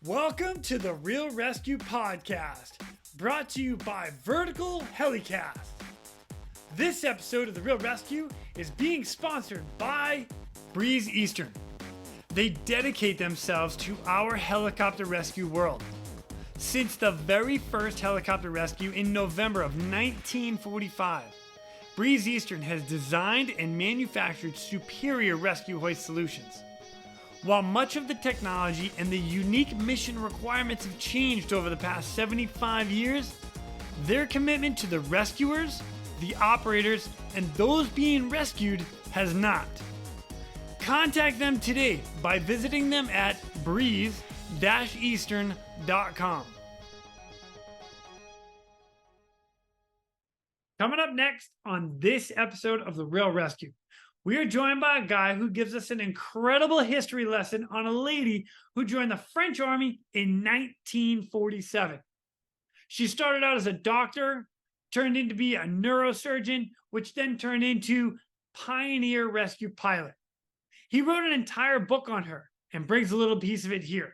Welcome to the Real ResQ podcast, brought to you by Vertical Helicast. This episode of the Real ResQ is being sponsored by Breeze Eastern. They dedicate themselves to our helicopter rescue world. Since the very first helicopter rescue in November of 1945, Breeze Eastern has designed and manufactured superior rescue hoist solutions. While much of the technology and the unique mission requirements have changed over the past 75 years, their commitment to the rescuers, the operators, and those being rescued has not. Contact them today by visiting them at breeze-eastern.com. Coming up next on this episode of The Real ResQ, we are joined by a guy who gives us an incredible history lesson on a lady who joined the French Army in 1947. She started out as a doctor, turned into be a neurosurgeon, which then turned into pioneer rescue pilot. He wrote an entire book on her and brings a little piece of it here.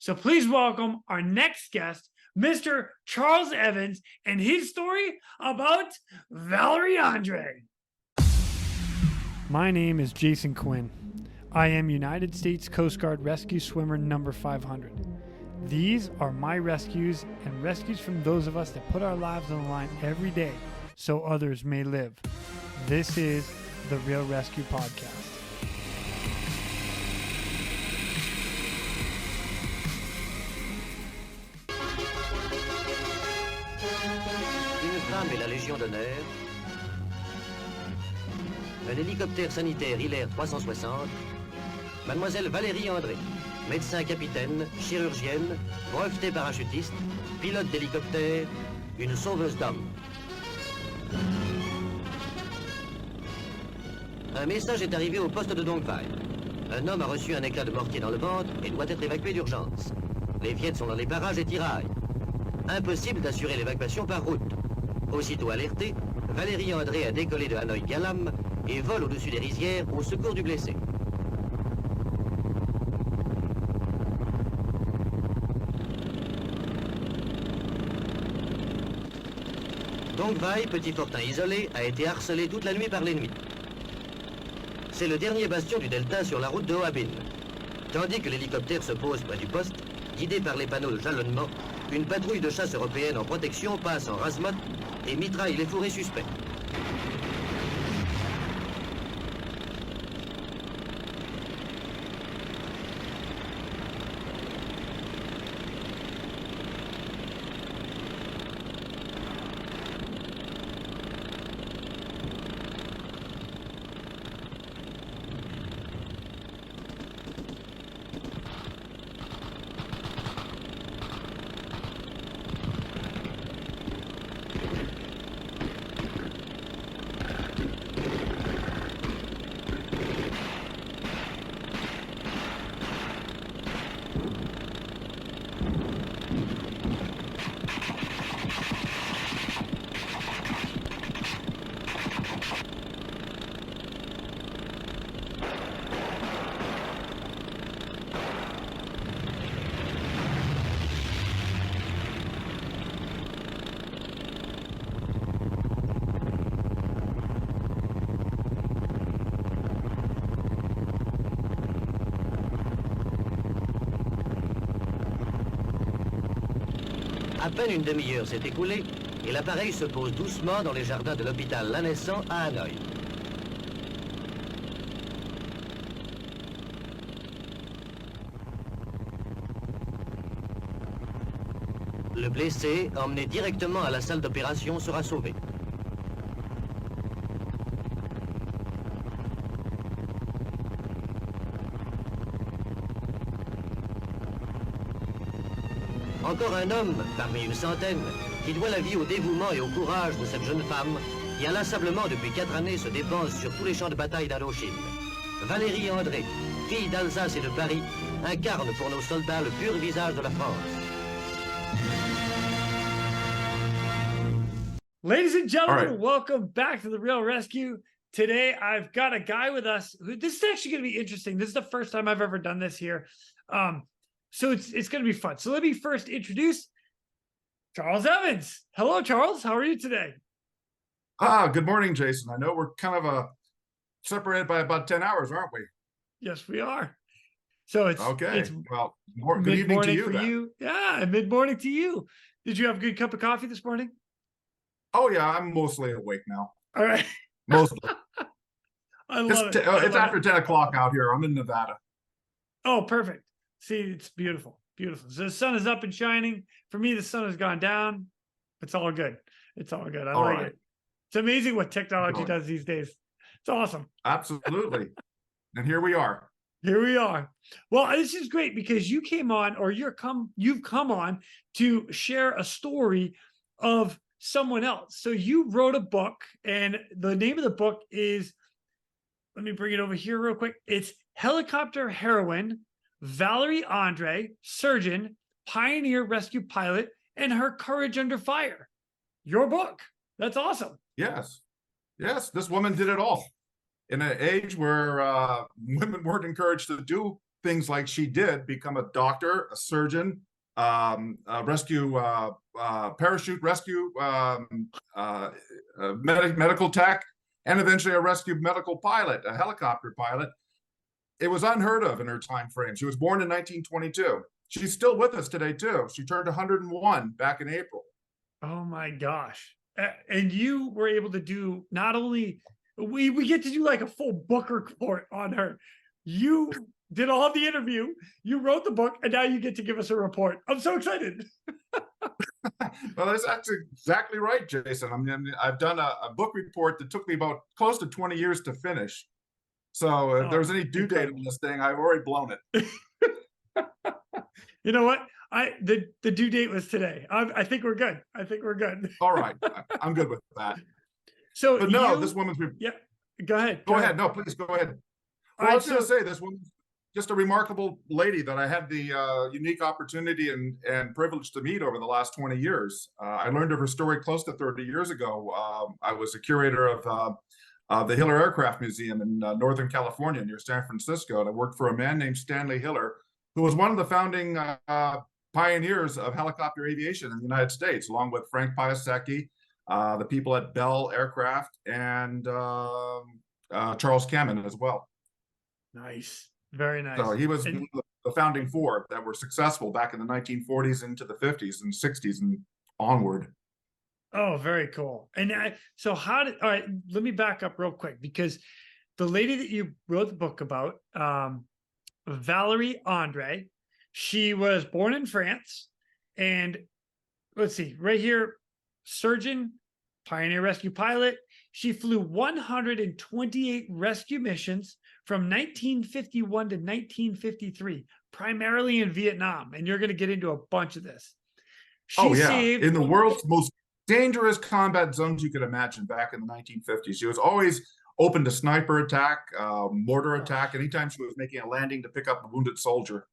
So please welcome our next guest, Mr. Charles Evans, and his story about Valerie André. My name is Jason Quinn. I am United States Coast Guard Rescue Swimmer number 500. These are my rescues and rescues from those of us that put our lives on the line every day so others may live. This is the Real ResQ podcast. Une femme et la Légion d'honneur. Un hélicoptère sanitaire Hilaire 360, Mademoiselle Valérie André, médecin-capitaine, chirurgienne, brevetée parachutiste, pilote d'hélicoptère, une sauveuse d'hommes. Un message est arrivé au poste de Dongvai. Un homme a reçu un éclat de mortier dans le ventre et doit être évacué d'urgence. Les Viets sont dans les parages et tiraillent. Impossible d'assurer l'évacuation par route. Aussitôt alertée, Valérie André a décollé de Hanoï-Galam et vole au-dessus des rizières au secours du blessé. Dongvai, petit fortin isolé, a été harcelé toute la nuit par l'ennemi. C'est le dernier bastion du delta sur la route de Hoa Binh. Tandis que l'hélicoptère se pose près du poste, guidé par les panneaux de jalonnement, une patrouille de chasse européenne en protection passe en rase-motte et mitraille les fourrés suspects. À peine une demi-heure s'est écoulée et l'appareil se pose doucement dans les jardins de l'hôpital Lanessan à Hanoï. Le blessé, emmené directement à la salle d'opération, sera sauvé. Encore un homme, parmi une centaine, qui doit la vie au dévouement et au courage de cette jeune femme qui inlassablement depuis 4 années se dépense sur tous les champs de bataille d'Indochine. Valérie André, fille d'Alsace et de Paris, incarne pour nos soldats le pur visage de la France. Ladies and gentlemen, welcome back to the Real ResQ. Today, I've got a guy with us who, this is actually going to be interesting. This is the first time I've ever done this here. So it's going to be fun. So let me first introduce Charles Evans. Hello, Charles. How are you today? Good morning, Jason. I know we're kind of separated by about 10 hours, aren't we? Yes, we are. So it's Okay. Well, good evening to mid-morning you for then. you. Yeah, and mid-morning to you. Did you have a good cup of coffee this morning? Oh yeah, I'm mostly awake now. All right. Mostly. I love it. It's after 10 o'clock out here. I'm in Nevada. Oh, perfect. See, it's beautiful. Beautiful. So the sun is up and shining. For me, the sun has gone down. It's all good. It's all good. I All like right. it. It's amazing what technology Good. does these days. It's awesome. Absolutely. And here we are. Here we are. Well, this is great because you came on, or you've come on to share a story of someone else. So you wrote a book, and the name of the book is, let me bring it over here real quick. It's Helicopter Heroine, Valerie André, surgeon, pioneer rescue pilot, and her courage under fire. Your book. That's awesome. Yes. Yes, this woman did it all. In an age where women weren't encouraged to do things like she did, become a doctor, a surgeon, parachute rescue, medical tech, and eventually a rescue medical pilot, a helicopter pilot. It was unheard of in her time frame. She was born in 1922. She's still with us today too. She turned 101 back in April. Oh my gosh. And you were able to do not only we get to do like a full book report on her. You did all the interview, you wrote the book, and now you get to give us a report. I'm so excited. Well, that's exactly right, Jason. I mean, I've done a book report that took me about close to 20 years to finish. So if there was any due date on this thing, I've already blown it. You know what? The due date was today. I think we're good. I think we're good. All right. I'm good with that. So, but no, this woman's. Yeah, go ahead. Go ahead. No, please go ahead. Well, I was going to say this woman's just a remarkable lady that I had the unique opportunity and privilege to meet over the last 20 years. I learned of her story close to 30 years ago. I was a curator of the Hiller Aircraft Museum in Northern California near San Francisco, and I worked for a man named Stanley Hiller, who was one of the founding pioneers of helicopter aviation in the United States, along with Frank Piasecki, the people at Bell Aircraft, and Charles Kamen as well. Nice. Very nice. So he was one of the founding four that were successful back in the 1940s into the 50s and 60s and onward. Oh, very cool. And so all right, let me back up real quick, because the lady that you wrote the book about, Valerie André, she was born in France, and let's see, right here, surgeon, pioneer rescue pilot. She flew 128 rescue missions from 1951 to 1953, primarily in Vietnam. And you're going to get into a bunch of this. She saved in the world's most dangerous combat zones you could imagine back in the 1950s. She was always open to sniper attack, mortar attack, anytime she was making a landing to pick up a wounded soldier.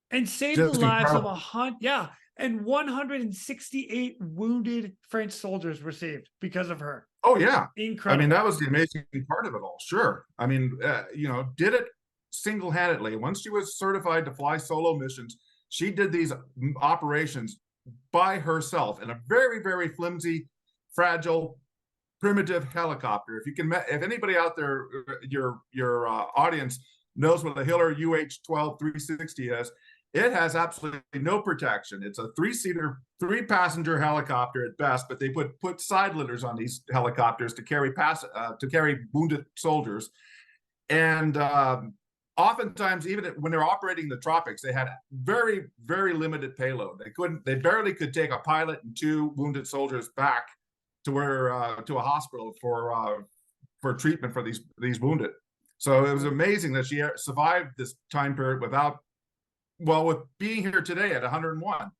And saved the lives of 168 wounded French soldiers were saved because of her. Oh yeah. Incredible. I mean, that was the amazing part of it all. Sure. I mean, did it single-handedly. Once she was certified to fly solo missions, she did these operations by herself in a very, very flimsy, fragile, primitive helicopter. If anybody out there, your audience knows what a Hiller UH-12 360 is, it has absolutely no protection. It's a three-passenger helicopter at best, but they put side litters on these helicopters to carry wounded soldiers. And oftentimes, even when they're operating the tropics, they had very, very limited payload. They barely could take a pilot and two wounded soldiers back to to a hospital for treatment for these wounded. So it was amazing that she survived this time period with being here today at 101.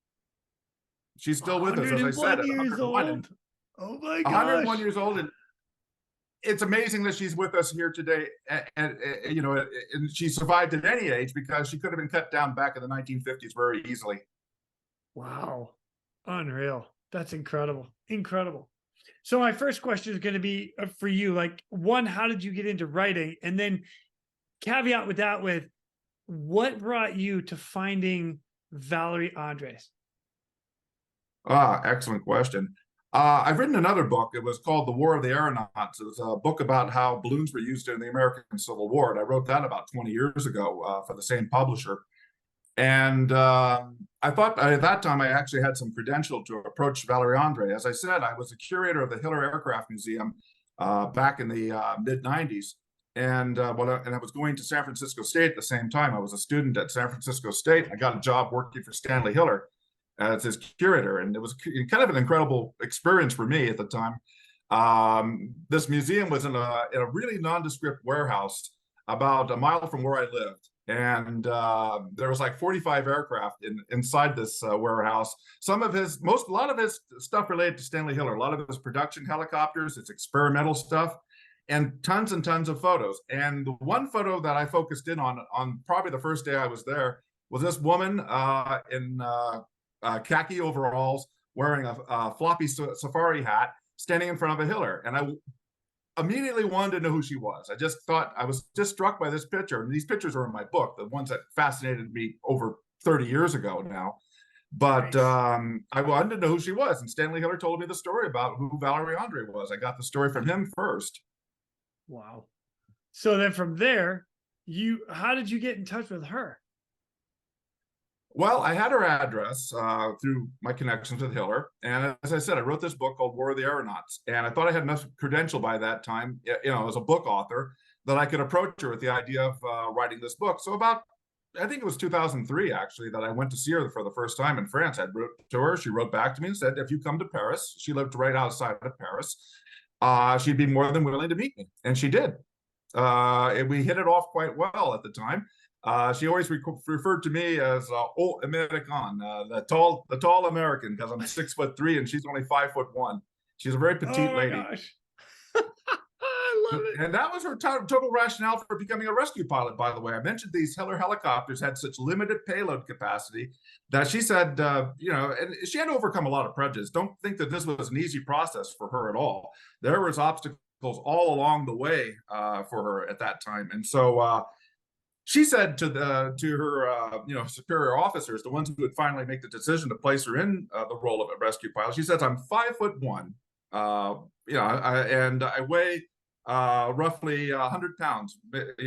She's still with us, as I said, at 101. Oh my gosh. 101 years old, and it's amazing that she's with us here today. And she survived at any age, because she could have been cut down back in the 1950s very easily. Wow. Unreal. That's incredible. Incredible. So my first question is going to be for you, like, one, how did you get into writing? And then caveat with that with, what brought you to finding Valerie André? Excellent question. I've written another book. It was called The War of the Aeronauts. It was a book about how balloons were used in the American Civil War. And I wrote that about 20 years ago for the same publisher. And I thought at that time I actually had some credential to approach Valerie André. As I said, I was a curator of the Hiller Aircraft Museum back in the mid-90s. And I was going to San Francisco State at the same time. I was a student at San Francisco State. I got a job working for Stanley Hiller as his curator, and it was kind of an incredible experience for me at the time. This museum was in a really nondescript warehouse about a mile from where I lived, and there was like 45 aircraft inside this warehouse. A lot of his stuff related to Stanley Hiller, a lot of his production helicopters, its experimental stuff, and tons of photos. And the one photo that I focused in on probably the first day I was there was this woman in khaki overalls, wearing a floppy safari hat, standing in front of a Hiller. And I immediately wanted to know who she was. I was just struck by this picture. And these pictures are in my book, the ones that fascinated me over 30 years ago now. But I wanted to know who she was. And Stanley Hiller told me the story about who Valerie André was. I got the story from him first. Wow. So then from there, how did you get in touch with her? Well, I had her address through my connections with Hiller. And as I said, I wrote this book called War of the Aeronauts. And I thought I had enough credential by that time, as a book author, that I could approach her with the idea of writing this book. So I think it was 2003, actually, that I went to see her for the first time in France. I wrote to her. She wrote back to me and said, if you come to Paris, she lived right outside of Paris, she'd be more than willing to meet me. And she did. And we hit it off quite well at the time. She always referred to me as "Haut American," the tall American, because I'm 6'3" and she's only 5'1". She's a very petite lady. Gosh. I love it. And that was her total rationale for becoming a rescue pilot, by the way. I mentioned these Hiller helicopters had such limited payload capacity that she said, and she had to overcome a lot of prejudice. Don't think that this was an easy process for her at all. There was obstacles all along the way for her at that time. And so she said to her superior officers, the ones who would finally make the decision to place her in the role of a rescue pilot, she says, I'm 5'1", and I weigh roughly 100 pounds,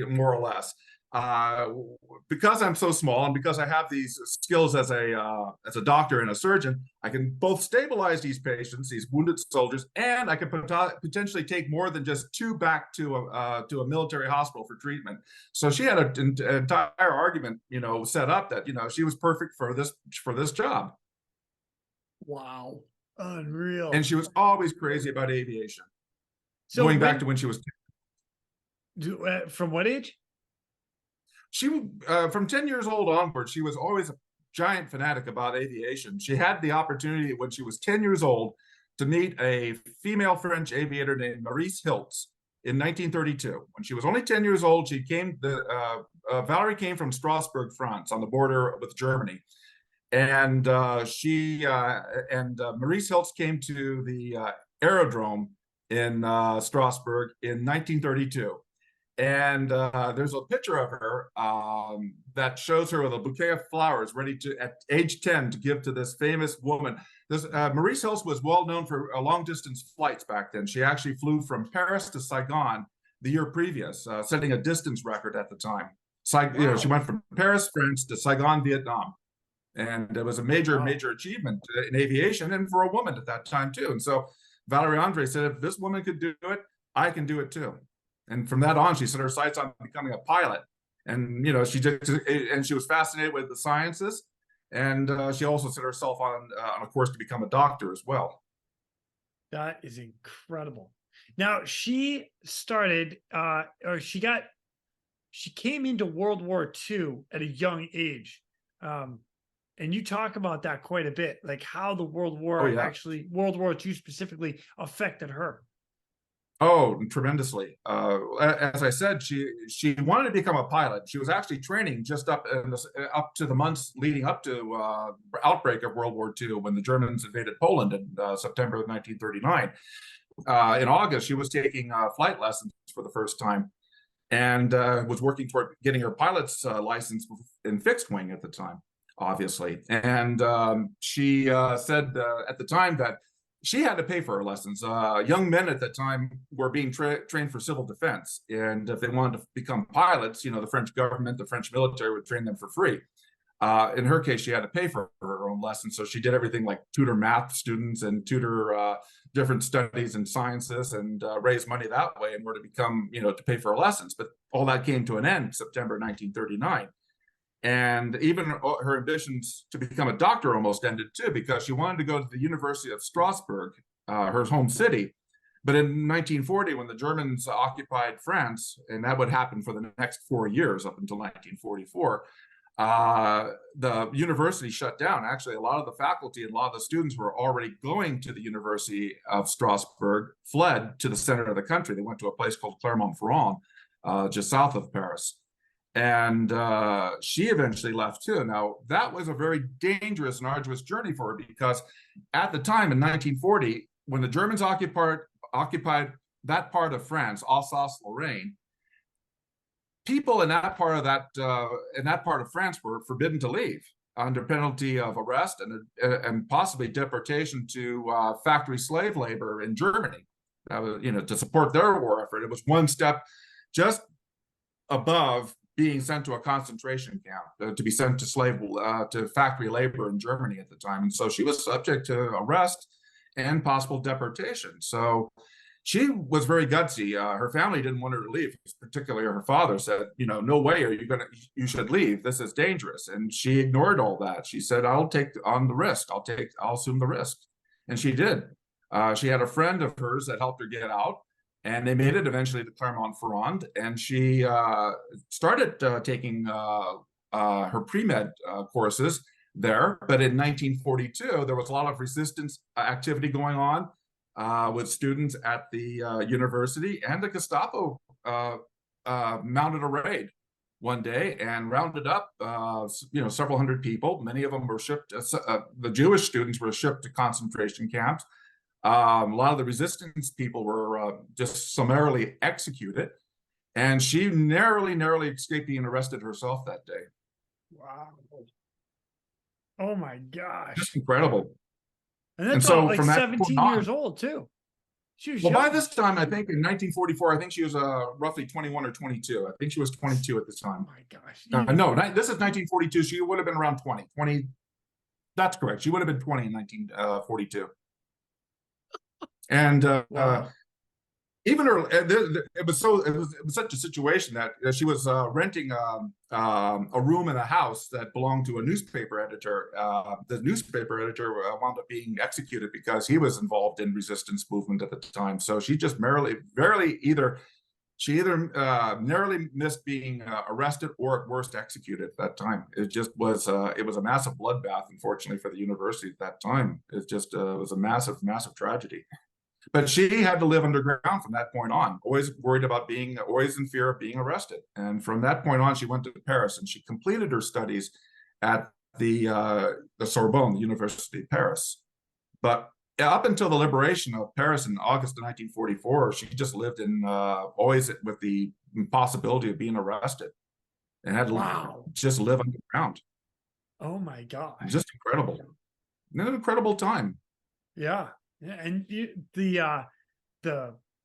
more or less. Because I'm so small and because I have these skills as a doctor and a surgeon, I can both stabilize these patients, these wounded soldiers, and I can potentially take more than just two back to a military hospital for treatment. So she had an entire argument, set up that she was perfect for this job. Wow, unreal. And she was always crazy about aviation. So going back to when she was 10. From what age? She from 10 years old onward, she was always a giant fanatic about aviation. She had the opportunity when she was 10 years old to meet a female French aviator named Maurice Hiltz in 1932. When she was only 10 years old, Valerie came from Strasbourg, France, on the border with Germany. And Maurice Hiltz came to the aerodrome in Strasbourg in 1932. And there's a picture of her that shows her with a bouquet of flowers ready to, at age 10, to give to this famous woman. Maurice Hiltz was well known for long distance flights back then. She actually flew from Paris to Saigon the year previous, setting a distance record at the time. Wow. She went from Paris, France to Saigon, Vietnam. And it was a major achievement in aviation and for a woman at that time too. And so Valerie André said, if this woman could do it, I can do it too. And from that on, she set her sights on becoming a pilot. And, she was fascinated with the sciences. And she also set herself on a course to become a doctor as well. That is incredible. Now, she started, she came into World War II at a young age. And you talk about that quite a bit, like how the World War II specifically affected her. Oh, tremendously. As I said, she wanted to become a pilot. She was actually training just up to the months leading up to outbreak of World War II, when the Germans invaded Poland in September of 1939. In August, she was taking flight lessons for the first time. and was working toward getting her pilot's license in fixed wing at the time, obviously. And she said at the time that she had to pay for her lessons. Young men at that time were being trained for civil defense. And if they wanted to become pilots, the French government, the French military would train them for free. In her case, she had to pay for her own lessons. So she did everything like tutor math students and tutor different studies and sciences and raise money that way in order to become, to pay for her lessons. But all that came to an end September 1939. And even her ambitions to become a doctor almost ended too, because she wanted to go to the University of Strasbourg, her home city. But in 1940, when the Germans occupied France, and that would happen for the next 4 years up until 1944, the university shut down. Actually, a lot of the faculty and a lot of the students who were already going to the University of Strasbourg fled to the center of the country. They went to a place called Clermont-Ferrand, just south of Paris. And she eventually left too. Now, that was a very dangerous and arduous journey for her, because at the time in 1940, when the Germans occupied that part of France, Alsace-Lorraine, people in that part of France were forbidden to leave under penalty of arrest and possibly deportation to factory slave labor in Germany. To support their war effort. It was one step just above being sent to a concentration camp, to be sent to factory labor in Germany at the time. And so she was subject to arrest and possible deportation. So she was very gutsy. Her family didn't want her to leave, particularly her father said, no way you should leave. This is dangerous. And she ignored all that. She said, I'll take on the risk. I'll assume the risk. And she did. She had a friend of hers that helped her get out. And they made it eventually to Clermont-Ferrand, and she started taking her pre-med courses there. But in 1942, there was a lot of resistance activity going on with students at the university, and the Gestapo mounted a raid one day and rounded up, several hundred people. Many of them were shipped. The Jewish students were shipped to concentration camps. A lot of the resistance people were just summarily executed, and she narrowly escaped being arrested herself that day. Wow. Oh my gosh. Just incredible. And that's all like 17 years old too. She was young. By this time, I think in 1944, I think she was roughly 21 or 22. I think she was 22 at this time. Oh my gosh. No, this is 1942. She would have been around 20. That's correct. She would have been 20 in 1942. And wow. Even her, it was such a situation that she was renting a room in a house that belonged to a newspaper editor. The newspaper editor wound up being executed because he was involved in resistance movement at the time. So she just narrowly missed being arrested or at worst executed at that time. It just was it was a massive bloodbath, unfortunately, for the university at that time. It was a massive tragedy. But she had to live underground from that point on, always worried about always in fear of being arrested. And from that point on, she went to Paris, and she completed her studies at the Sorbonne, the University of Paris. But up until the liberation of Paris in August of 1944, she just lived in always with the possibility of being arrested, and had to just live underground. Oh my God! Just incredible, an incredible time. Yeah. Yeah, and the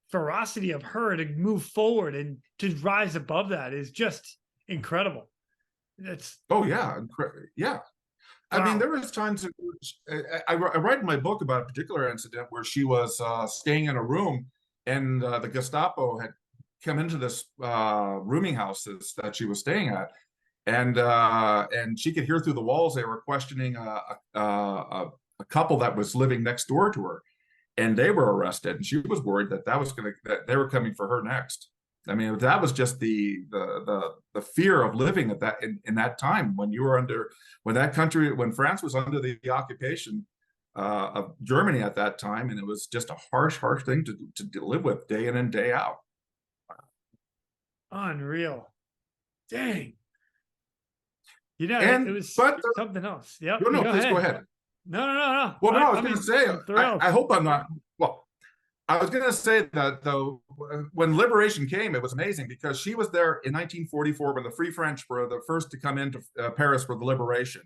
ferocity of her to move forward and to rise above that is just incredible. Yeah. Wow. I mean, there was times I write in my book about a particular incident where she was staying in a room, and the Gestapo had come into this rooming house that she was staying at, and she could hear through the walls they were questioning a couple that was living next door to her, and they were arrested, and she was worried that that they were coming for her next. I mean, that was just the fear of living at that in that time when when France was under the occupation of Germany at that time, and it was just a harsh thing to live with day in and day out. Unreal. Dang. It was something else. Yep. No, please go ahead. No. Well, no, I was going to say, I hope I'm not. Well, I was going to say that, though, when liberation came, it was amazing because she was there in 1944 when the Free French were the first to come into Paris for the liberation.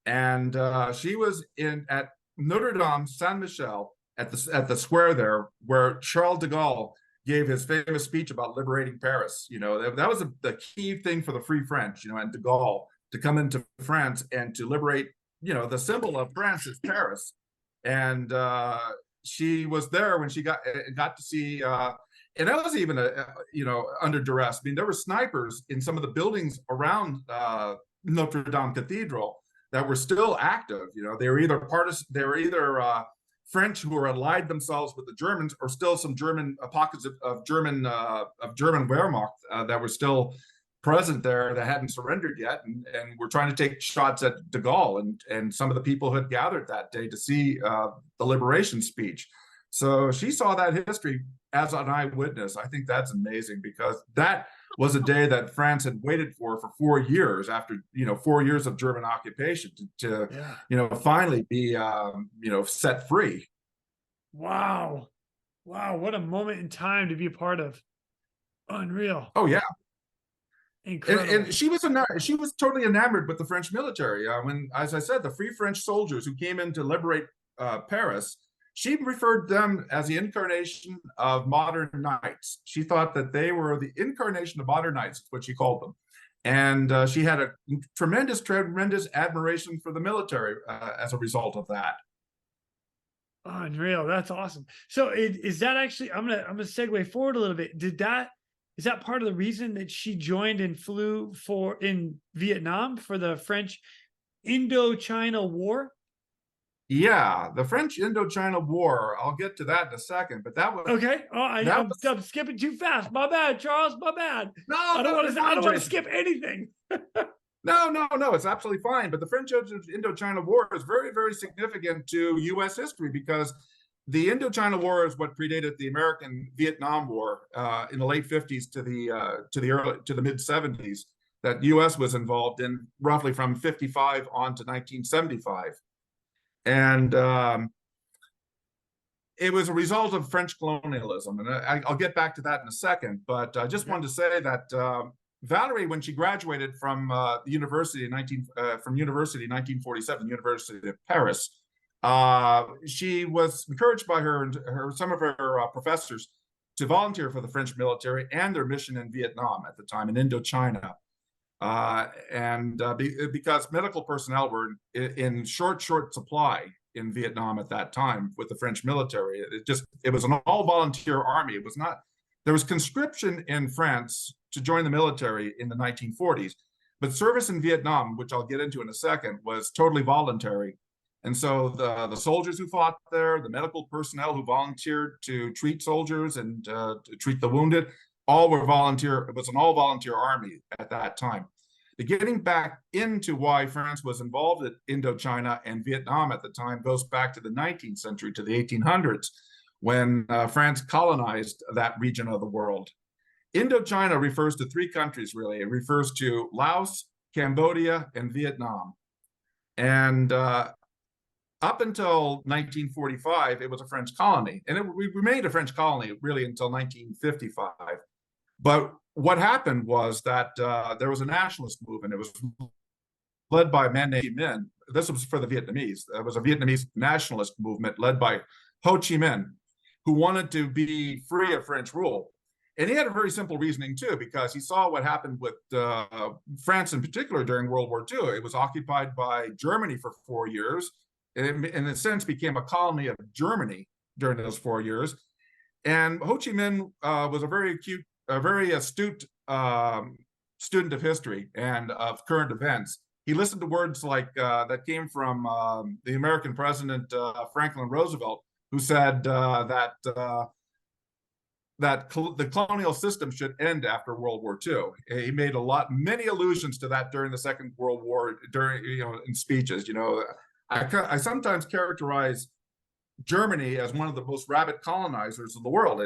And she was at Notre Dame Saint Michel at the square there, where Charles de Gaulle gave his famous speech about liberating Paris. You know, that was the key thing for the Free French, you know, and de Gaulle to come into France and to liberate, you know, the symbol of France is Paris. And she was there when she got to see, and that was even you know, under duress. I mean, there were snipers in some of the buildings around Notre Dame Cathedral that were still active. You know, they were either French who were allied themselves with the Germans, or still some German pockets of German Wehrmacht that were still present there that hadn't surrendered yet, and were trying to take shots at de Gaulle and some of the people who had gathered that day to see the liberation speech. So she saw that history as an eyewitness. I think that's amazing, because that was a day that France had waited for 4 years after, you know, 4 years of German occupation to you know, finally be, you know, set free. Wow. Wow. What a moment in time to be a part of. Unreal. Oh, yeah. Incredible. And she was totally enamored with the French military. When, as I said, the Free French soldiers who came in to liberate Paris, she referred them as the incarnation of modern knights. She thought that they were the incarnation of modern knights, what she called them. And she had a tremendous admiration for the military as a result of that. Unreal. That's awesome. So is that actually, I'm gonna segue forward a little bit. Is that part of the reason that she joined and flew in Vietnam for the French-Indochina War? Yeah, the French-Indochina War. I'll get to that in a second, but that was okay. Oh, I'm skipping too fast. My bad, Charles. My bad. No, I don't want to skip anything. No, it's absolutely fine. But the French-Indochina War is very, very significant to U.S. history, because the Indochina War is what predated the American Vietnam War in the late 50s to the mid 70s, that U.S. was involved in, roughly from 55 on to 1975. And it was a result of French colonialism. And I'll get back to that in a second. But I just wanted to say that Valerie, when she graduated from the university in 1947, University of Paris, she was encouraged by some of her professors to volunteer for the French military and their mission in Vietnam at the time, in Indochina. Because medical personnel were in short supply in Vietnam at that time with the French military. It was an all-volunteer army. There was conscription in France to join the military in the 1940s, but service in Vietnam, which I'll get into in a second, was totally voluntary. And so the soldiers who fought there, the medical personnel who volunteered to treat soldiers and to treat the wounded, all were volunteer. It was an all-volunteer army at that time. Getting back into why France was involved in Indochina and Vietnam at the time goes back to the 19th century, to the 1800s, when France colonized that region of the world. Indochina refers to three countries, really. It refers to Laos, Cambodia, and Vietnam. And up until 1945, it was a French colony. And it remained a French colony, really, until 1955. But what happened was that there was a nationalist movement. It was led by a man named Viet Minh. This was for the Vietnamese. It was a Vietnamese nationalist movement led by Ho Chi Minh, who wanted to be free of French rule. And he had a very simple reasoning, too, because he saw what happened with France in particular during World War II. It was occupied by Germany for 4 years, and in a sense became a colony of Germany during those 4 years. And Ho Chi Minh was a very astute student of history and of current events. He listened to words like that came from the American president Franklin Roosevelt, who said that the colonial system should end after World War II. He made many allusions to that during the Second World War, in speeches. I sometimes characterize Germany as one of the most rabid colonizers of the world.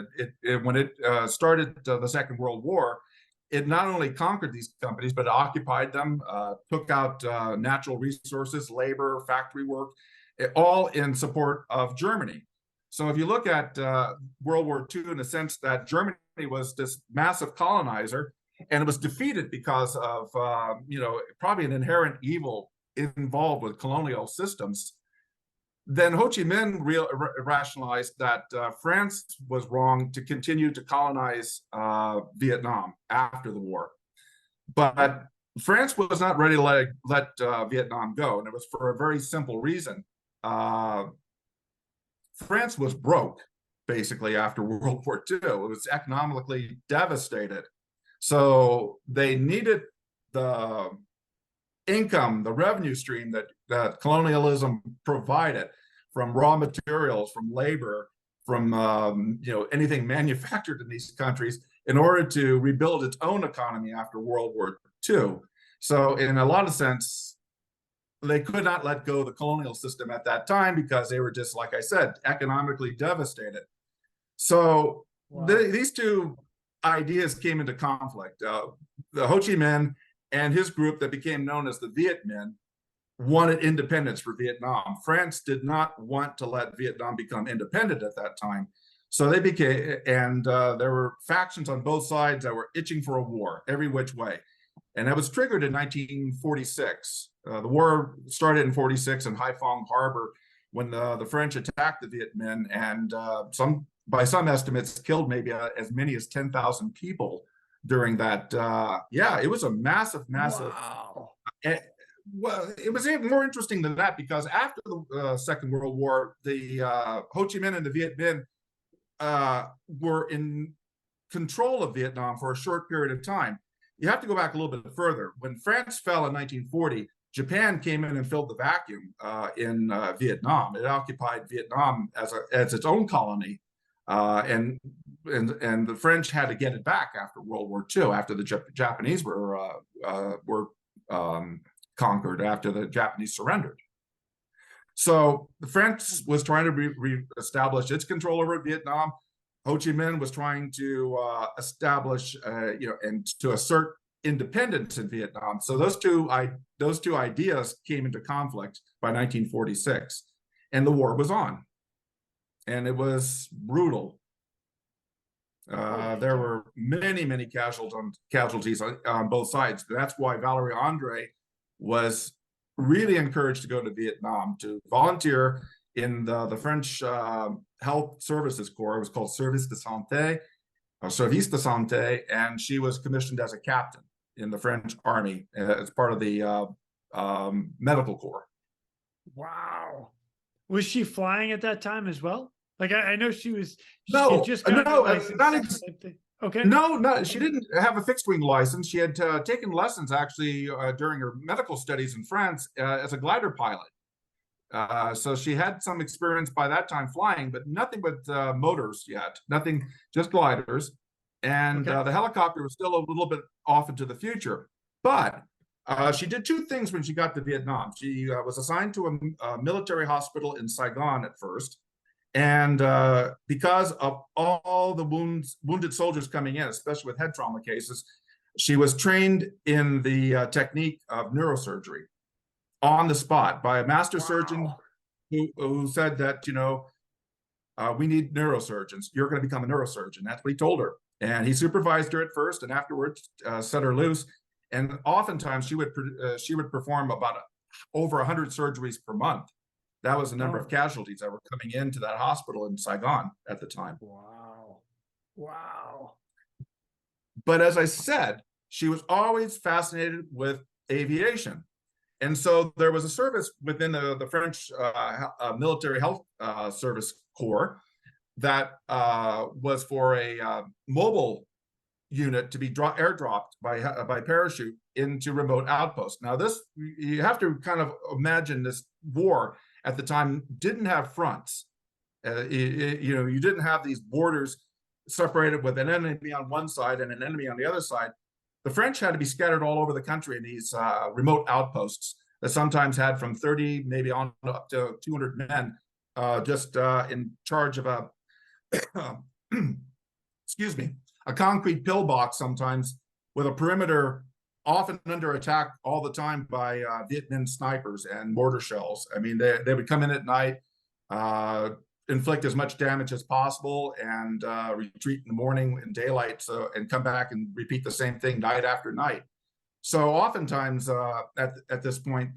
When it started the Second World War, it not only conquered these companies, but occupied them, took out natural resources, labor, factory work, all in support of Germany. So if you look at World War II in the sense that Germany was this massive colonizer, and it was defeated because of probably an inherent evil involved with colonial systems, then Ho Chi Minh rationalized that France was wrong to continue to colonize Vietnam after the war. But France was not ready to let Vietnam go, and it was for a very simple reason. France was broke, basically, after World War II. It was economically devastated. So they needed the income, the revenue stream that colonialism provided from raw materials, from labor, from anything manufactured in these countries in order to rebuild its own economy after World War II. So in a lot of sense, they could not let go of the colonial system at that time because they were just, like I said, economically devastated. So these two ideas came into conflict. The Ho Chi Minh and his group that became known as the Viet Minh wanted independence for Vietnam. France did not want to let Vietnam become independent at that time. So they became, and there were factions on both sides that were itching for a war every which way. And that was triggered in 1946. The war started in 46 in Haiphong Harbor when the French attacked the Viet Minh, and by some estimates killed maybe as many as 10,000 people during that. It was a massive. Wow. Well, it was even more interesting than that because after the Second World War, the Ho Chi Minh and the Viet Minh were in control of Vietnam for a short period of time. You have to go back a little bit further. When France fell in 1940, Japan came in and filled the vacuum in Vietnam. It occupied Vietnam as its own colony, and the French had to get it back after World War II, after the Japanese were conquered, after the Japanese surrendered. So the French was trying to reestablish its control over Vietnam. Ho Chi Minh was trying to establish, and to assert independence in Vietnam. So those two ideas came into conflict by 1946, and the war was on, and it was brutal. There were many casualties on both sides. That's why Valerie André was really encouraged to go to Vietnam to volunteer in the French Health Services Corps. It was called Service de Santé, or Service de Santé, and she was commissioned as a captain in the French Army as part of the Medical Corps. Wow. Was she flying at that time as well? Like I know she was. No, she just got okay. No, she didn't have a fixed wing license. She had taken lessons actually during her medical studies in France as a glider pilot. So she had some experience by that time flying, but nothing with motors yet, nothing, just gliders. And the helicopter was still a little bit off into the future. But she did two things when she got to Vietnam. She was assigned to a military hospital in Saigon at first. And because of all the wounded soldiers coming in, especially with head trauma cases, she was trained in the technique of neurosurgery on the spot by a master surgeon who said that, we need neurosurgeons. You're going to become a neurosurgeon. That's what he told her. And he supervised her at first, and afterwards set her loose. And oftentimes she would perform about over 100 surgeries per month. That was the number of casualties that were coming into that hospital in Saigon at the time. Wow. But as I said, she was always fascinated with aviation. And so there was a service within the French military health service corps that was for a mobile unit to be airdropped by parachute into remote outposts. Now this, you have to kind of imagine this war at the time didn't have fronts. You didn't have these borders separated with an enemy on one side and an enemy on the other side. The French had to be scattered all over the country in these remote outposts that sometimes had from 30, maybe on up to 200 men, just in charge of a, excuse me, a concrete pillbox sometimes with a perimeter often under attack all the time by Viet Minh snipers and mortar shells. I mean, they would come in at night, inflict as much damage as possible and retreat in the morning in daylight, and come back and repeat the same thing night after night. So oftentimes at this point,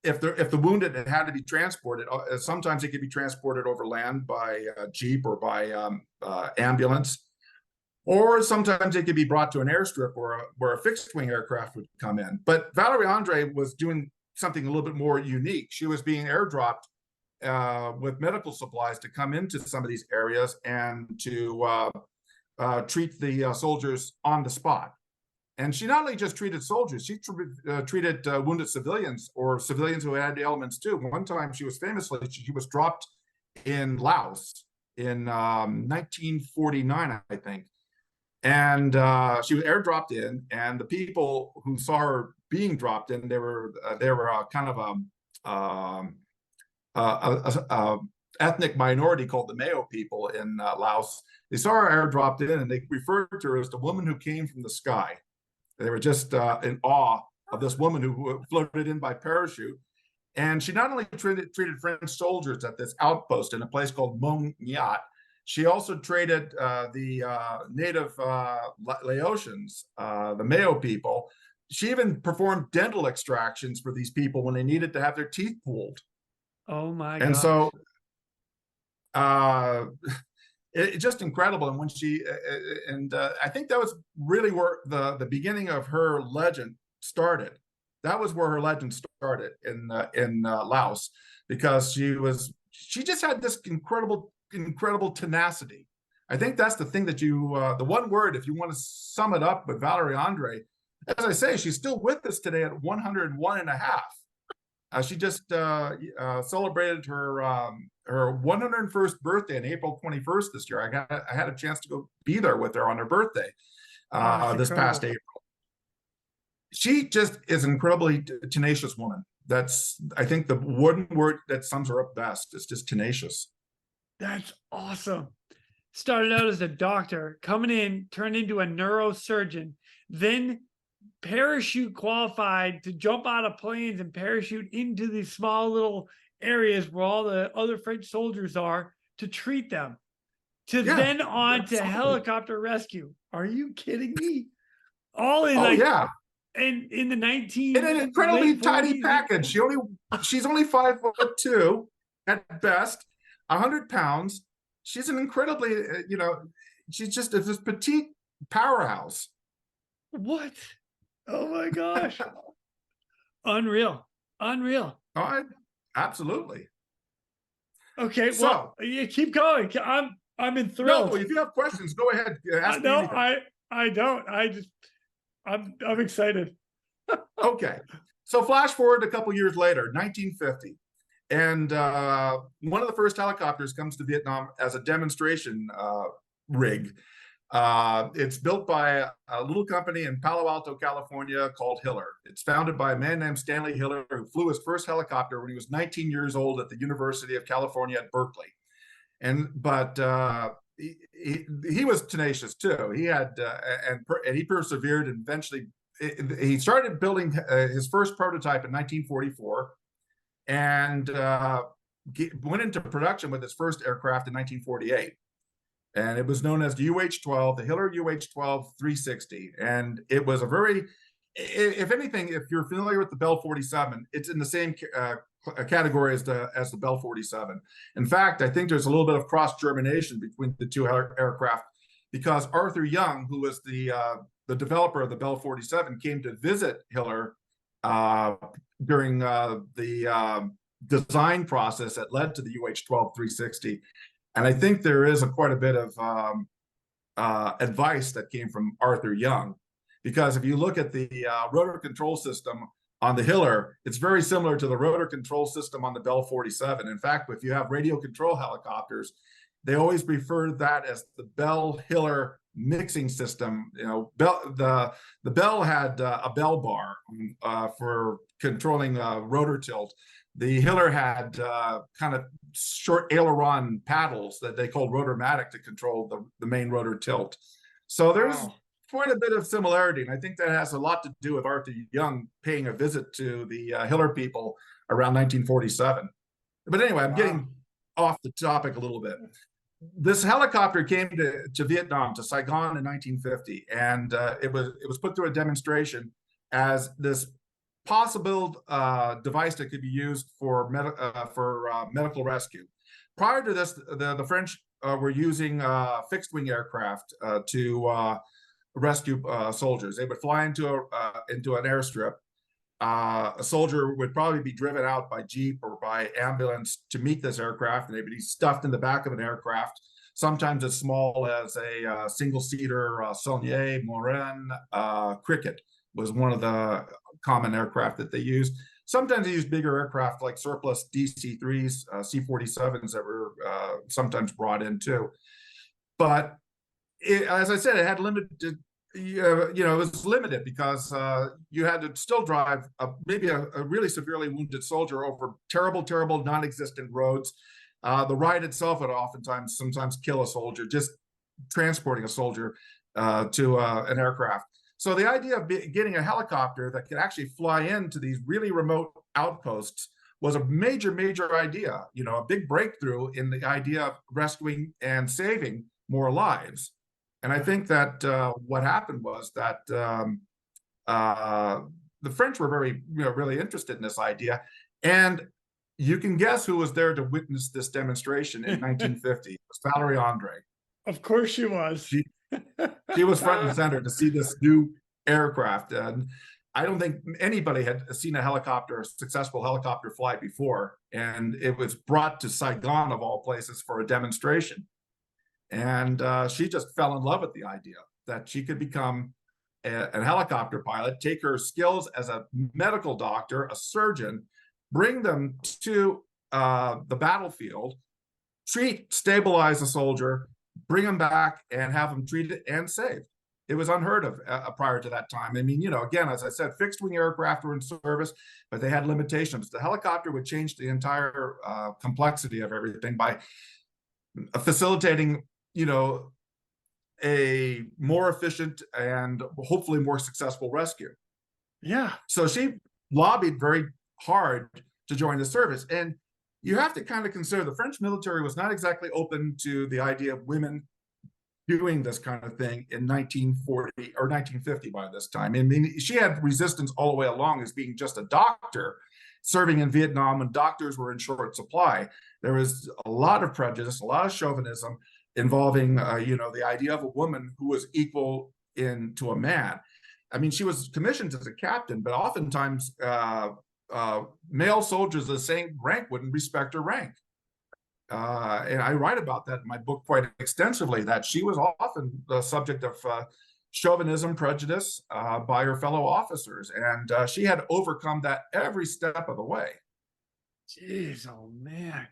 if the wounded had to be transported, sometimes it could be transported over land by jeep or by ambulance, or sometimes it could be brought to an airstrip where a fixed wing aircraft would come in. But Valerie André was doing something a little bit more unique. She was being airdropped with medical supplies to come into some of these areas and to treat the soldiers on the spot. And she not only just treated soldiers, she treated wounded civilians or civilians who had ailments too. One time she was dropped in Laos in 1949, I think. And she was airdropped in, and the people who saw her being dropped in, they were kind of a ethnic minority called the Mao people in Laos. They saw her airdropped in, and they referred to her as the woman who came from the sky. They were just in awe of this woman who floated in by parachute. And she not only treated French soldiers at this outpost in a place called Mong Nyat, she also traded the native Laotians, the Mao people. She even performed dental extractions for these people when they needed to have their teeth pulled. Oh my And gosh. so it's just incredible. And when she I think that was really where the beginning of her legend started. That was where her legend started in Laos, because she just had this incredible tenacity. I think that's the thing that the one word, if you want to sum it up with Valerie André, as I say, she's still with us today at 101 and a half. She just celebrated her 101st birthday on April 21st this year. I had a chance to go be there with her on her birthday this past April. She just is an incredibly tenacious woman. That's, I think, the one word that sums her up best. Is just tenacious. That's awesome. Started out as a doctor, coming in, turned into a neurosurgeon, then parachute qualified to jump out of planes and parachute into these small little areas where all the other French soldiers are to treat them, to then on to helicopter rescue. Are you kidding me? All in in the 19 in an incredibly tiny package. She's only 5'2" at best, 100 pounds. She's an incredibly she's just this petite powerhouse. What? Oh my gosh. Unreal. Absolutely. Okay, so well, you keep going. I'm enthralled. No, if you have questions, go ahead. Ask me anything. I don't. I'm excited. Okay. So flash forward a couple years later, 1950. And one of the first helicopters comes to Vietnam as a demonstration rig. It's built by a little company in Palo Alto, California called Hiller. It's founded by a man named Stanley Hiller, who flew his first helicopter when he was 19 years old at the University of California at Berkeley. But he was tenacious too. He had and he persevered, and eventually he started building his first prototype in 1944, and went into production with his first aircraft in 1948. And it was known as the UH-12, the Hiller UH-12 360. And it was a very, if anything, if you're familiar with the Bell 47, it's in the same category as the Bell 47. In fact, I think there's a little bit of cross-germination between the two aircraft, because Arthur Young, who was the developer of the Bell 47, came to visit Hiller during the design process that led to the UH-12 360. And I think there is quite a bit of advice that came from Arthur Young, because if you look at the rotor control system on the Hiller, it's very similar to the rotor control system on the Bell 47. In fact, if you have radio control helicopters, they always refer to that as the Bell Hiller mixing system. The Bell had a bell bar for controlling rotor tilt. The Hiller had kind of short aileron paddles that they called rotormatic to control the main rotor tilt. So there's quite a bit of similarity, and I think that has a lot to do with Arthur Young paying a visit to the Hiller people around 1947. But anyway, I'm getting off the topic a little bit. This helicopter came to Vietnam, to Saigon in 1950, and it was put through a demonstration as this possible device that could be used for medical rescue. Prior to this, the French were using fixed wing aircraft to rescue soldiers. They would fly into an airstrip. A soldier would probably be driven out by jeep or by ambulance to meet this aircraft, and they'd be stuffed in the back of an aircraft, sometimes as small as a single-seater Saulnier, Morin, Cricket was one of the common aircraft that they used. Sometimes they used bigger aircraft like surplus DC-3s, C-47s that were sometimes brought in too. But as I said, it had limited, it was limited because you had to still drive maybe a really severely wounded soldier over terrible, terrible, non-existent roads. The ride itself would sometimes kill a soldier, just transporting a soldier to an aircraft. So the idea of getting a helicopter that could actually fly into these really remote outposts was a major, major idea, a big breakthrough in the idea of rescuing and saving more lives. And I think that what happened was that the French were very, really interested in this idea. And you can guess who was there to witness this demonstration in 1950. It was Valerie André. Of course she was. She was front and center to see this new aircraft. And I don't think anybody had seen a successful helicopter fly before. And it was brought to Saigon, of all places, for a demonstration. And she just fell in love with the idea that she could become a helicopter pilot, take her skills as a medical doctor, a surgeon, bring them to the battlefield, stabilize a soldier, bring them back and have them treated and saved. It was unheard of prior to that time. I mean, again, as I said, fixed wing aircraft were in service, but they had limitations. The helicopter would change the entire complexity of everything by facilitating, a more efficient and hopefully more successful rescue. Yeah. So she lobbied very hard to join the service. And you have to kind of consider the French military was not exactly open to the idea of women doing this kind of thing in 1940 or 1950 by this time. I mean, she had resistance all the way along as being just a doctor serving in Vietnam when doctors were in short supply. There was a lot of prejudice, a lot of chauvinism involving, the idea of a woman who was equal to a man. I mean, she was commissioned as a captain, but oftentimes male soldiers of the same rank wouldn't respect her rank. And I write about that in my book quite extensively, that she was often the subject of chauvinism, prejudice by her fellow officers. And she had overcome that every step of the way. Jeez, oh man.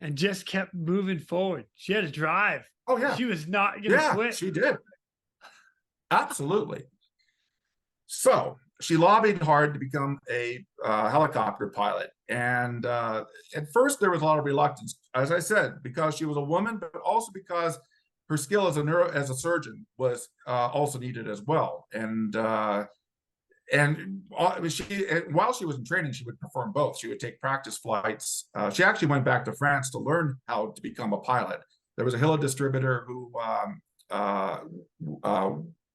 And just kept moving forward. She had a drive. Oh, yeah. She was not going to quit. She did. Absolutely. So she lobbied hard to become a helicopter pilot. And at first there was a lot of reluctance, as I said, because she was a woman, but also because her skill as a surgeon was also needed as well. And while she was in training, she would perform both. She would take practice flights. She actually went back to France to learn how to become a pilot. There was a Hilla distributor who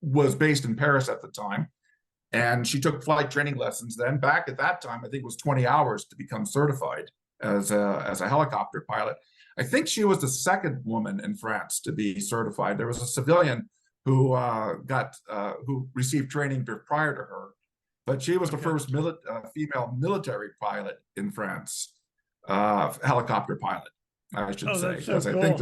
was based in Paris at the time. And she took flight training lessons then. Back at that time, I think it was 20 hours to become certified as a helicopter pilot. I think she was the second woman in France to be certified. There was a civilian who received training prior to her, but she was the first female military pilot in France, helicopter pilot, I should say, because I think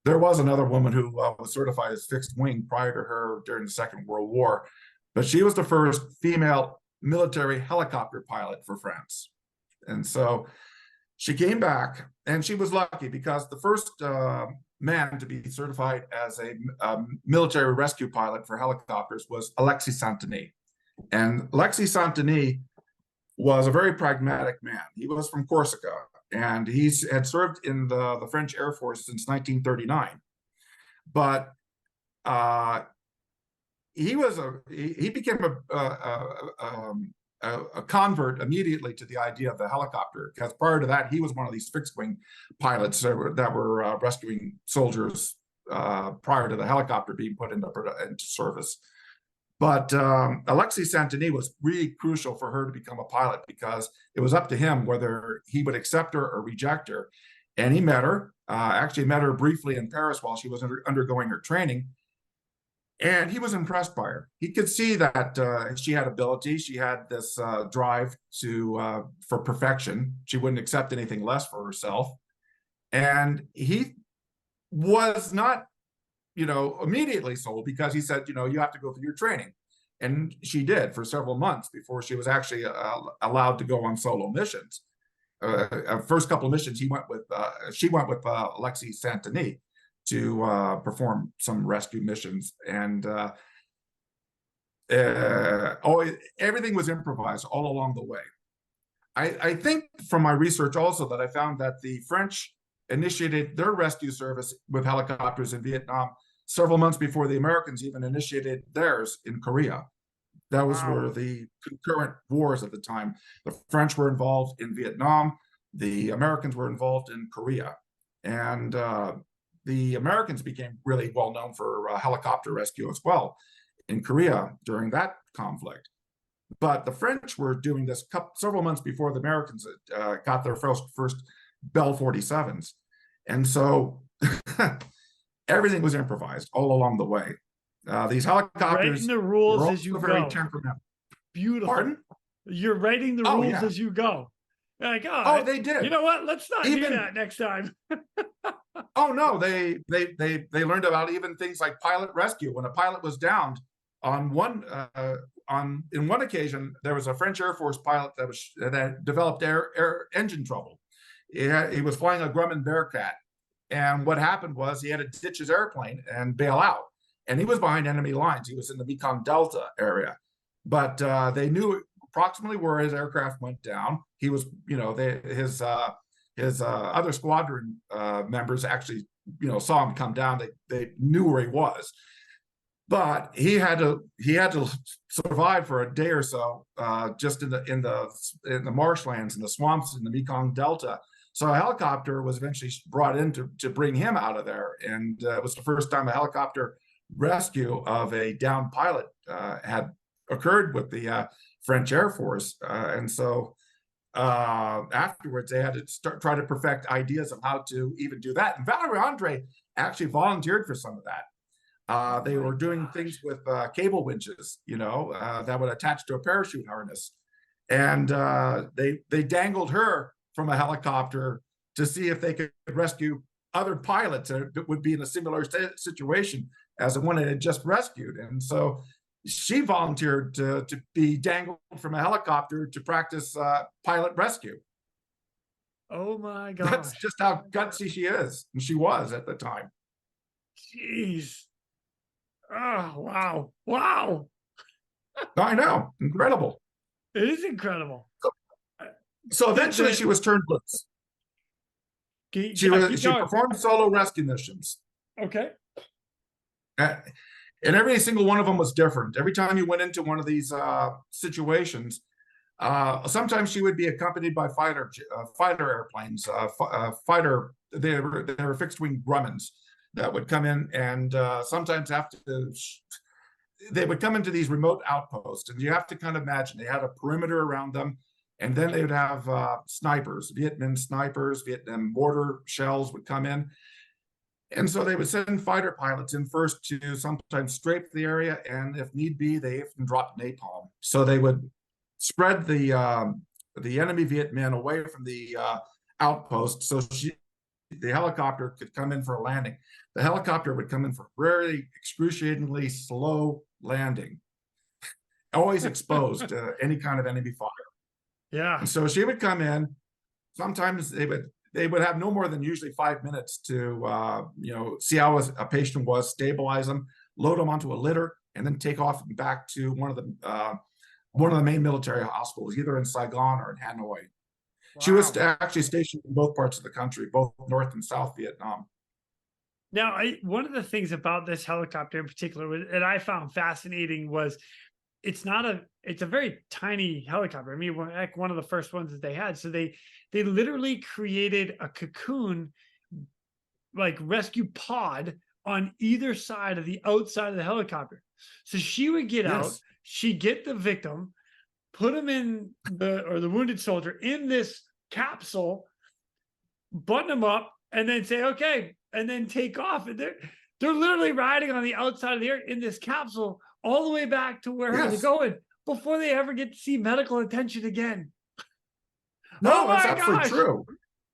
there was another woman who was certified as fixed wing prior to her during the Second World War. But she was the first female military helicopter pilot for France. And so she came back, and she was lucky because the first man to be certified as a military rescue pilot for helicopters was Alexis Saint-Denis. And Alexis Saint-Denis was a very pragmatic man. He was from Corsica, and he had served in the French Air Force since 1939. But he became a convert immediately to the idea of the helicopter, because prior to that, he was one of these fixed wing pilots that were rescuing soldiers prior to the helicopter being put into service. But Alexei Saint-Denis was really crucial for her to become a pilot, because it was up to him whether he would accept her or reject her. And he met her, actually met her briefly in Paris while she was undergoing her training. And he was impressed by her. He could see that she had ability. She had this drive for perfection. She wouldn't accept anything less for herself. And he was not, immediately sold, because he said, you have to go through your training. And she did for several months before she was actually allowed to go on solo missions. First couple of missions, she went with Alexei Saint-Denis to perform some rescue missions, and everything was improvised all along the way. I think from my research also that I found that the French initiated their rescue service with helicopters in Vietnam several months before the Americans even initiated theirs in Korea. Those were the concurrent wars at the time. The French were involved in Vietnam. The Americans were involved in Korea. And the Americans became really well known for helicopter rescue as well in Korea during that conflict. But the French were doing this several months before the Americans got their first Bell 47s. And so everything was improvised all along the way. These helicopters writing the rules were as you very go. temperamental. Beautiful. Pardon? You're writing the rules as you go. Like, they did. You know what? Let's not do that next time. Oh no, they learned about even things like pilot rescue. When a pilot was downed, in one occasion, there was a French Air Force pilot that developed air engine trouble. He was flying a Grumman Bearcat, and what happened was he had to ditch his airplane and bail out. And he was behind enemy lines. He was in the Mekong Delta area, but they knew approximately where his aircraft went down. He was, his other squadron members actually, saw him come down. They knew where he was, but he had to survive for a day or so, just in the marshlands and the swamps in the Mekong Delta. So a helicopter was eventually brought in to bring him out of there, and it was the first time a helicopter rescue of a downed pilot had occurred with the French Air Force, and so afterwards they had to try to perfect ideas of how to even do that. And Valerie André actually volunteered for some of that. They were doing things with cable winches, that would attach to a parachute harness, and they dangled her from a helicopter to see if they could rescue other pilots that would be in a similar situation as the one that had just rescued. And so she volunteered to be dangled from a helicopter to practice pilot rescue. Oh my gosh. That's just how gutsy she is. And she was at the time. Jeez. Oh, wow. Wow. I know. Incredible. It is incredible. So eventually she was turned loose. She performed solo rescue missions. Okay. And every single one of them was different. Every time you went into one of these situations, sometimes she would be accompanied by fighter airplanes, they were fixed wing Grummans that would come in, and sometimes they would come into these remote outposts, and you have to kind of imagine they had a perimeter around them, and then they would have snipers, Viet Minh snipers, Vietnam mortar shells would come in. And so they would send fighter pilots in first to sometimes strafe the area, and if need be, they even dropped napalm. So they would spread the enemy Viet Minh away from the outpost, so the helicopter could come in for a landing. The helicopter would come in for very excruciatingly slow landing, always exposed to any kind of enemy fire. Yeah. And so she would come in. Sometimes they would have no more than usually 5 minutes to see how a patient was, stabilize them, load them onto a litter, and then take off back to one of the main military hospitals, either in Saigon or in Hanoi. Wow. She was actually stationed in both parts of the country, both North and South Vietnam. Now, one of the things about this helicopter in particular that I found fascinating was it's a very tiny helicopter. I mean, like one of the first ones that they had. So they literally created a cocoon, like rescue pod on either side of the outside of the helicopter. So she would get out, Yes. she'd get the victim, put him in the wounded soldier in this capsule, button him up, and then say, okay, and then take off. And they're literally riding on the outside of the air in this capsule all the way back to wherever they're Yes. going before they ever get to see medical attention again. No, Oh that's my absolutely gosh. true.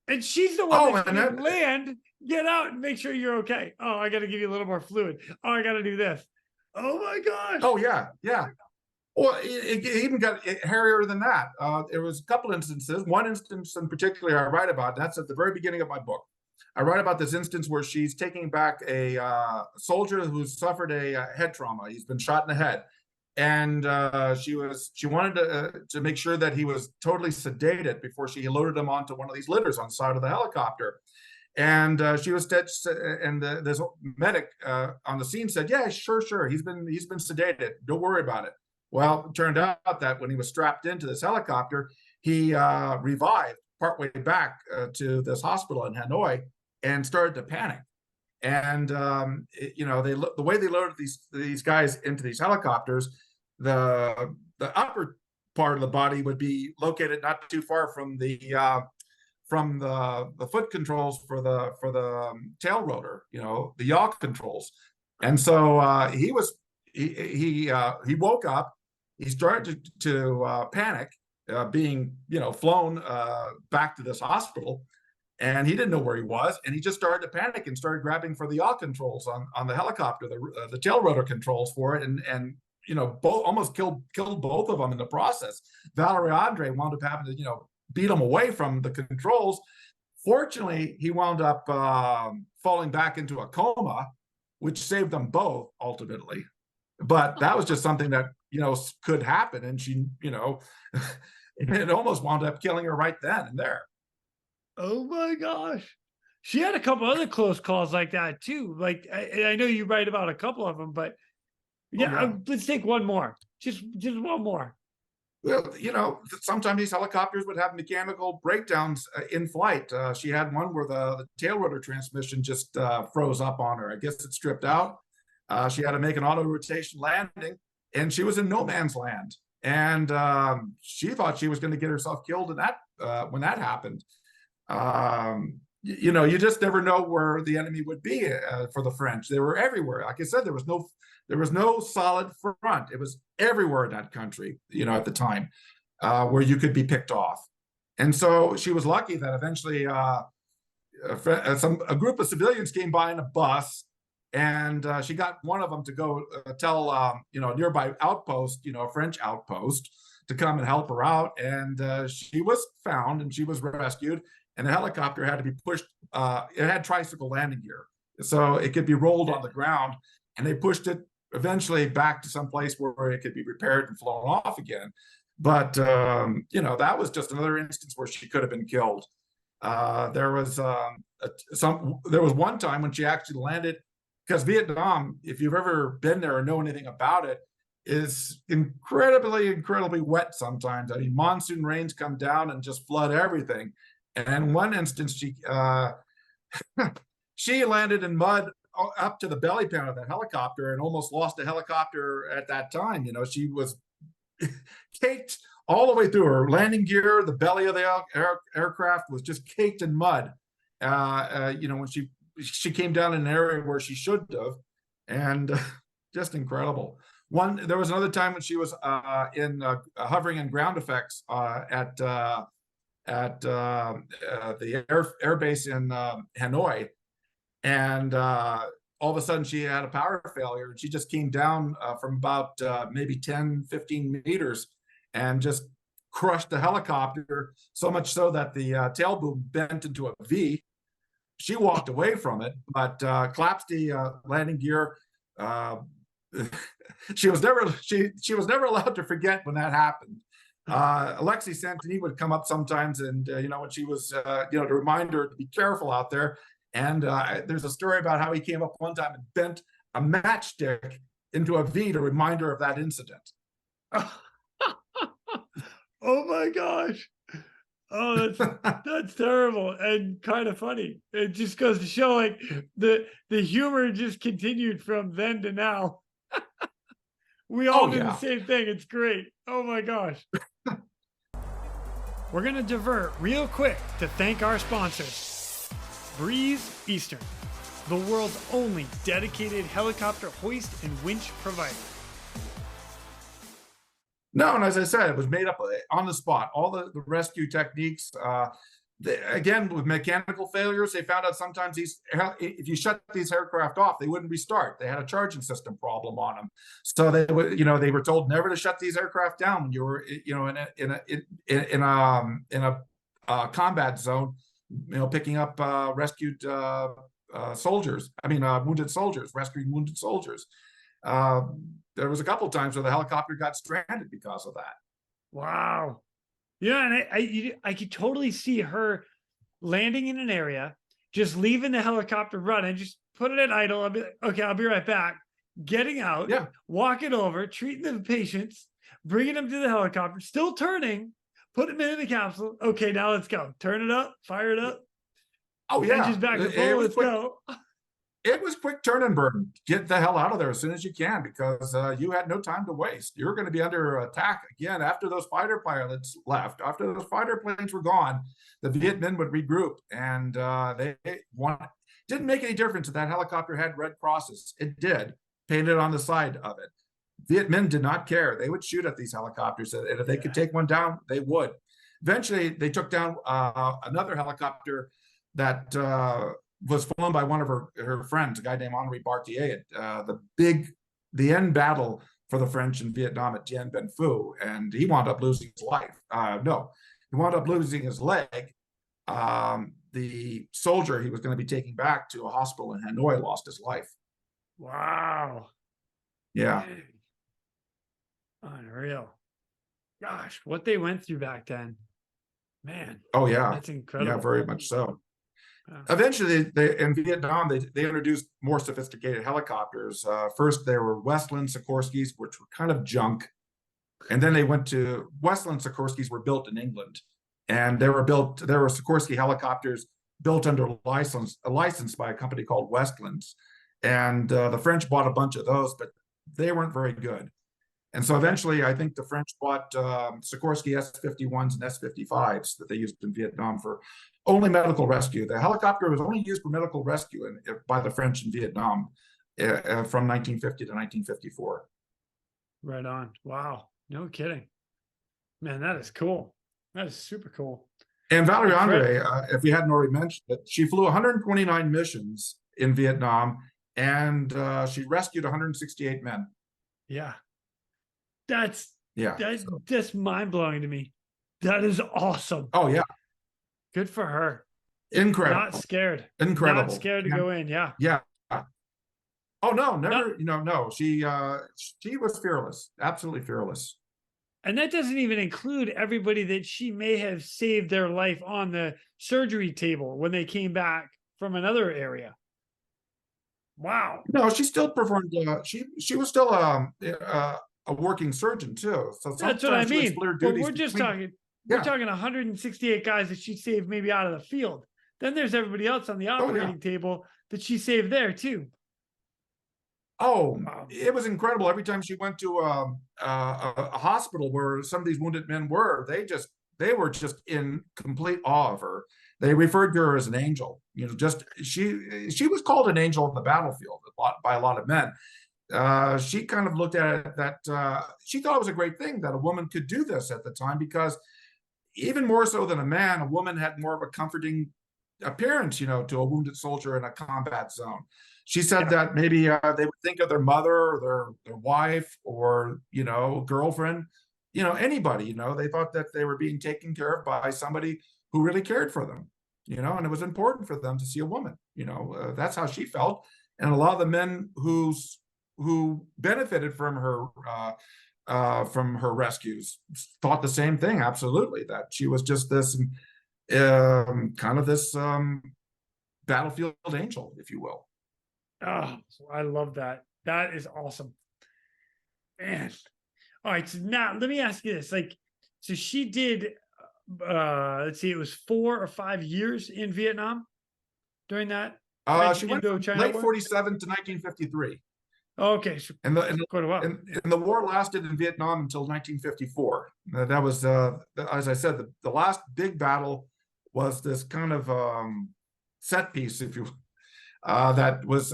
And she's the one Oh, that's and going to that- land, get out, and make sure you're okay. Oh, I got to give you a little more fluid. Oh, I got to do this. Oh my gosh. Oh, yeah, yeah. Well, it even got hairier than that. There was a couple instances. One instance in particular I write about. That's at the very beginning of my book. I write about this instance where she's taking back a soldier who's suffered a head trauma. He's been shot in the head, and she wanted to make sure that he was totally sedated before she loaded him onto one of these litters on the side of the helicopter. And she was and this medic on the scene said, "Yeah, sure, he's been sedated. Don't worry about it." Well, it turned out that when he was strapped into this helicopter, he revived partway back to this hospital in Hanoi and started to panic. And the way they loaded these guys into these helicopters, the upper part of the body would be located not too far from the foot controls for the tail rotor, the yaw controls. And so he woke up. He started to panic, being flown back to this hospital, and he didn't know where he was, and he just started to panic and started grabbing for the yaw controls on the helicopter, the tail rotor controls for it, and almost killed both of them in the process. Valerie André wound up having to beat him away from the controls. Fortunately, he wound up falling back into a coma, which saved them both ultimately. But that was just something that could happen, and she it almost wound up killing her right then and there. Oh my gosh. She had a couple other close calls like that too. Like I know you write about a couple of them, but yeah. Let's take one more. Just one more. Well, sometimes these helicopters would have mechanical breakdowns in flight. She had one where the tail rotor transmission just froze up on her. I guess it stripped out. She had to make an auto rotation landing, and she was in no man's land. And she thought she was going to get herself killed in that when that happened. You just never know where the enemy would be for the French. They were everywhere. Like I said, there was no solid front. It was everywhere in that country, at the time, where you could be picked off. And so she was lucky that eventually a group of civilians came by in a bus, and she got one of them to go tell a nearby outpost, a French outpost, to come and help her out. And she was found and she was rescued. And the helicopter had to be pushed. It had tricycle landing gear, so it could be rolled on the ground. And they pushed it eventually back to some place where it could be repaired and flown off again. But that was just another instance where she could have been killed. There was one time when she actually landed, because Vietnam, if you've ever been there or know anything about it, is incredibly wet sometimes. I mean, monsoon rains come down and just flood everything. And in one instance, she landed in mud up to the belly pan of the helicopter and almost lost the helicopter at that time. She was caked all the way through. Her landing gear, the belly of the aircraft was just caked in mud. When she came down in an area where she shouldn't have, and just incredible. There was another time when she was in hovering in ground effects at the air base in Hanoi, and all of a sudden she had a power failure, and she just came down from about maybe 10-15 meters and just crushed the helicopter, so much so that the tail boom bent into a V. She walked away from it, but collapsed the landing gear. She was never allowed to forget when that happened. Alexei Santini would come up sometimes, and when she was to remind her to be careful out there. And there's a story about how he came up one time and bent a matchstick into a V to remind her of that incident. Oh my gosh. Oh, that's terrible and kind of funny. It just goes to show like the humor just continued from then to now. We all Oh do the yeah. same thing. It's great. Oh my gosh. We're going to divert real quick to thank our sponsors. Breeze Eastern, the world's only dedicated helicopter hoist and winch provider. No, and as I said, it was made up on the spot. All the rescue techniques. Again, with mechanical failures, they found out sometimes if you shut these aircraft off, they wouldn't restart. They had a charging system problem on them, so they were told never to shut these aircraft down when you were in a combat zone, picking up rescued soldiers. Wounded soldiers, rescuing wounded soldiers. There was a couple of times where the helicopter got stranded because of that. Wow. Yeah, and I could totally see her landing in an area, just leaving the helicopter running, just put it at idle. I'll be like, okay, I'll be right back. Getting out, Yeah, walking over, treating the patients, bringing them to the helicopter, still turning, put them into the capsule. Okay, now let's go. Turn it up, fire it up. oh yeah, Engines back to full, let's go. It was quick turn and burn. Get the hell out of there as soon as you can, because you had no time to waste. You're going to be under attack again after those fighter pilots left. After those fighter planes were gone, the Viet Minh would regroup, and they didn't make any difference if that helicopter had red crosses. It did, painted on the side of it. Viet Minh did not care. They would shoot at these helicopters, and if they could take one down, they would. Eventually, they took down another helicopter that was flown by one of her friends, a guy named Henri Bartier, the end battle for the French in Vietnam at Dien Bien Phu, and he wound up losing his life. He wound up losing his leg. The soldier he was going to be taking back to a hospital in Hanoi lost his life. Wow. Yeah. Unreal. Gosh, what they went through back then. Man. Oh yeah. That's incredible. Yeah, very much so. Eventually, in Vietnam, they introduced more sophisticated helicopters. First, there were Westland Sikorskys, which were kind of junk. And then they went to Westland Sikorskys were built in England. And there were Sikorsky helicopters built under a license by a company called Westlands. And the French bought a bunch of those, but they weren't very good. And so eventually, I think the French bought Sikorsky S-51s and S-55s that they used in Vietnam for only medical rescue. The helicopter was only used for medical rescue by the French in Vietnam from 1950 to 1954. Right on. Wow. No kidding. Man, that is cool. That is super cool. And Valerie André, if we hadn't already mentioned it, she flew 129 missions in Vietnam, and she rescued 168 men. Yeah. That's just mind-blowing to me. That is awesome. Oh yeah. Good for her. Incredible. Not scared. Incredible. Not scared to go in. Yeah. Yeah. Oh no, never. No. She was fearless. Absolutely fearless. And that doesn't even include everybody that she may have saved their life on the surgery table when they came back from another area. Wow. No, she still performed. She was still a working surgeon too. So that's what I mean. But we're just talking. We're Yeah. talking 168 guys that she saved maybe out of the field. Then there's everybody else on the operating table that she saved there too. Oh, Wow. it was incredible. Every time she went to a hospital where some of these wounded men were, they were just in complete awe of her. They referred to her as an angel. She was called an angel on the battlefield by a lot of men. She kind of looked at it that she thought it was a great thing that a woman could do this at the time, because even more so than a man, a woman had more of a comforting appearance, to a wounded soldier in a combat zone. She said that maybe they would think of their mother or their wife or, girlfriend, anybody, they thought that they were being taken care of by somebody who really cared for them, and it was important for them to see a woman, that's how she felt. And a lot of the men who benefited from her rescues thought the same thing. Absolutely, that she was just this kind of this battlefield angel, if you will. Oh, I love that. That is awesome. Man. All right, so now let me ask you this. Like, so she did, let's see, it was 4 or 5 years in Vietnam during that She went from Indo-China late War? 47 to 1953. Okay, so quite a while. And the war lasted in Vietnam until 1954. That was, as I said, the last big battle was this kind of set piece, if you that was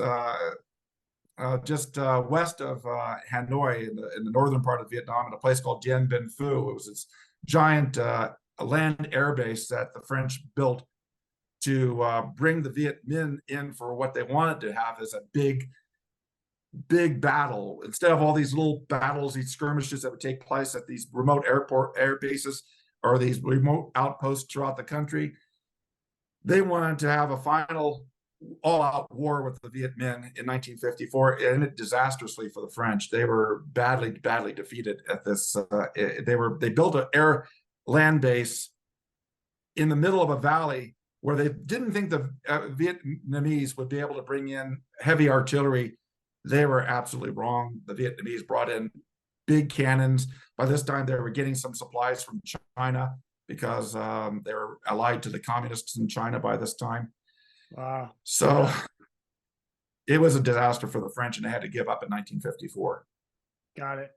just west of Hanoi in the northern part of Vietnam, in a place called Dien Bien Phu. It was this giant land air base that the French built to bring the Viet Minh in for what they wanted to have as a big battle. Instead of all these little battles, these skirmishes that would take place at these remote air bases or these remote outposts throughout the country, they wanted to have a final all-out war with the Viet Minh in 1954. It ended disastrously for the French. They were badly defeated at this. They built an land base in the middle of a valley where they didn't think the Vietnamese would be able to bring in heavy artillery. They were absolutely wrong. The Vietnamese brought in big cannons. By this time, they were getting some supplies from China because they were allied to the communists in China by this time. Wow. So it was a disaster for the French, and they had to give up in 1954. Got it.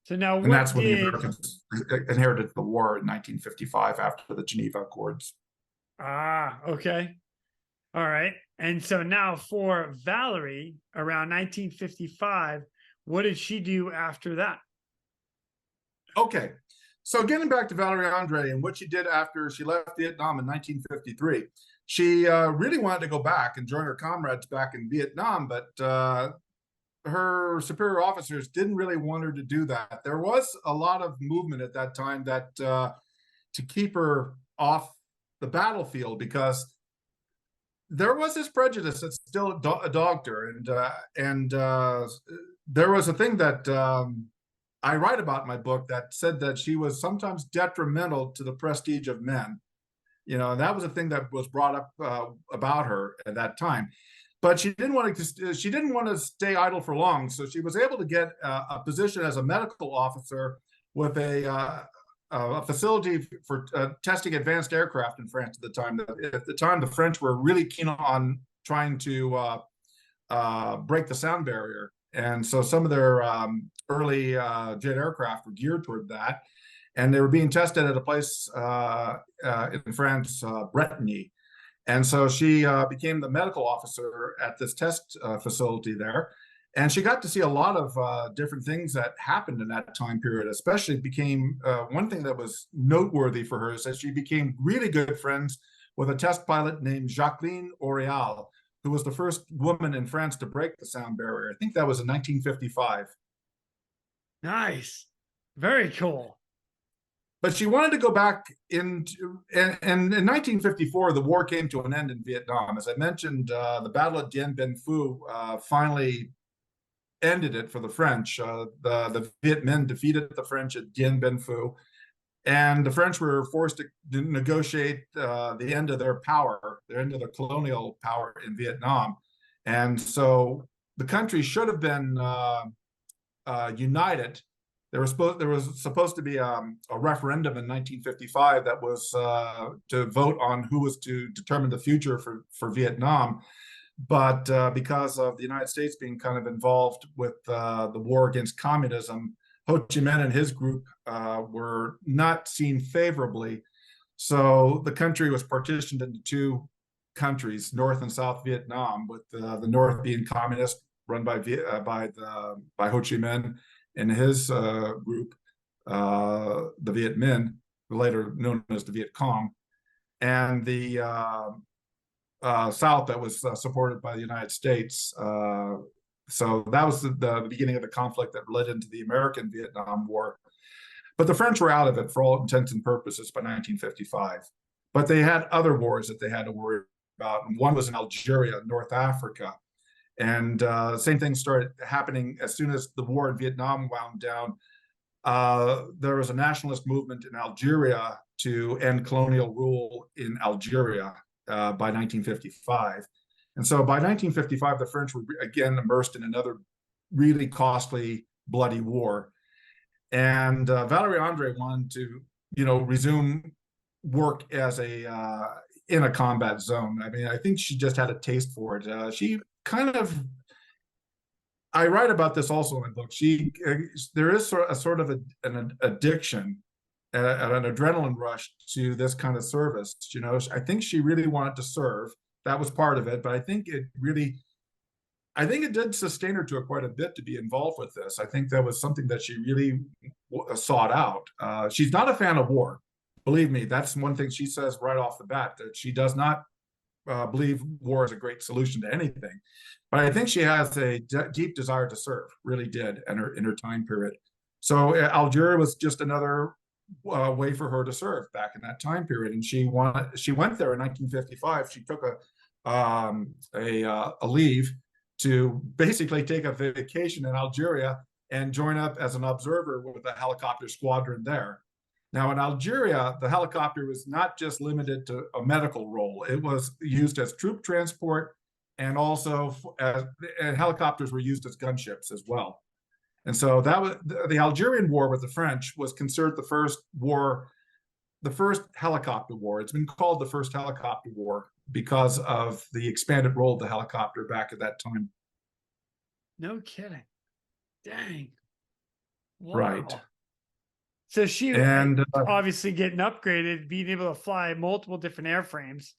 So now, and that's when the Americans inherited the war in 1955 after the Geneva Accords. Ah, okay. All right. And so now for Valerie, around 1955, what did she do after that? Okay. So getting back to Valerie André and what she did after she left Vietnam in 1953, she really wanted to go back and join her comrades back in Vietnam, but her superior officers didn't really want her to do that. There was a lot of movement at that time that to keep her off the battlefield, because there was this prejudice that still dogged her, and there was a thing that I write about in my book that said that she was sometimes detrimental to the prestige of men. You know, and that was a thing that was brought up about her at that time. But she didn't want to stay idle for long, so she was able to get a position as a medical officer with a facility for testing advanced aircraft in France at the time. At the time, the French were really keen on trying to break the sound barrier. And so some of their early jet aircraft were geared toward that. And they were being tested at a place in France, Brittany. And so she became the medical officer at this test facility there. And she got to see a lot of different things that happened in that time period. Especially became one thing that was noteworthy for her is that she became really good friends with a test pilot named Jacqueline Aurial, who was the first woman in France to break the sound barrier. I think that was in 1955. Nice. Very cool. But she wanted to go back into, and in 1954, the war came to an end in Vietnam. As I mentioned, the Battle of Dien Bien Phu finally ended it for the French. The Viet Minh defeated the French at Dien Bien Phu, and the French were forced to negotiate the end of their power, the end of their colonial power in Vietnam. And so the country should have been united. There was supposed to be a referendum in 1955 that was to vote on who was to determine the future for Vietnam. But because of the United States being kind of involved with the war against communism, Ho Chi Minh and his group were not seen favorably. So the country was partitioned into two countries, North and South Vietnam, with the North being communist, run by Ho Chi Minh and his group, the Viet Minh, later known as the Viet Cong, and the South that was supported by the United States. So that was the beginning of the conflict that led into the American Vietnam War. But the French were out of it for all intents and purposes by 1955. But they had other wars that they had to worry about. And one was in Algeria, North Africa. And same thing started happening as soon as the war in Vietnam wound down. There was a nationalist movement in Algeria to end colonial rule in Algeria by 1955. And so by 1955, the French were again immersed in another really costly, bloody war. And Valerie André wanted to, resume work as in a combat zone. I mean, I think she just had a taste for it. She kind of, I write about this also in my book. There is a sort of an addiction, an adrenaline rush to this kind of service. I think she really wanted to serve. That was part of it, but I think it did sustain her to quite a bit to be involved with this. I think that was something that she really sought out. She's not a fan of war. Believe me, that's one thing she says right off the bat, that she does not believe war is a great solution to anything. But I think she has a deep desire to serve, really did, in her time period. So Algeria was just another way for her to serve back in that time period. And she went there in 1955. She took a leave to basically take a vacation in Algeria and join up as an observer with the helicopter squadron there. Now, in Algeria, the helicopter was not just limited to a medical role. It was used as troop transport, and also and helicopters were used as gunships as well. And so that was the Algerian War with the French was considered the first helicopter war. It's been called the first helicopter war because of the expanded role of the helicopter back at that time. No kidding. Dang. Wow. Right. So she obviously getting upgraded, being able to fly multiple different airframes.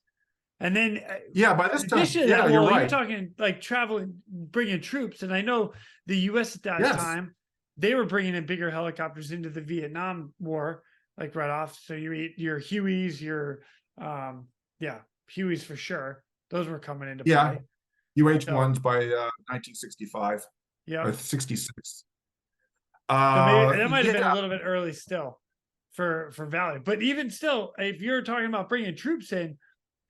And then, by this time, you're right. You're talking like traveling, bringing troops. And I know the U.S. at that time, they were bringing in bigger helicopters into the Vietnam War, like right off. So your Hueys, Hueys for sure. Those were coming into play. UH-1s by 1965. Yeah. 66. So maybe that might have been a little bit early still for Valley. But even still, if you're talking about bringing troops in,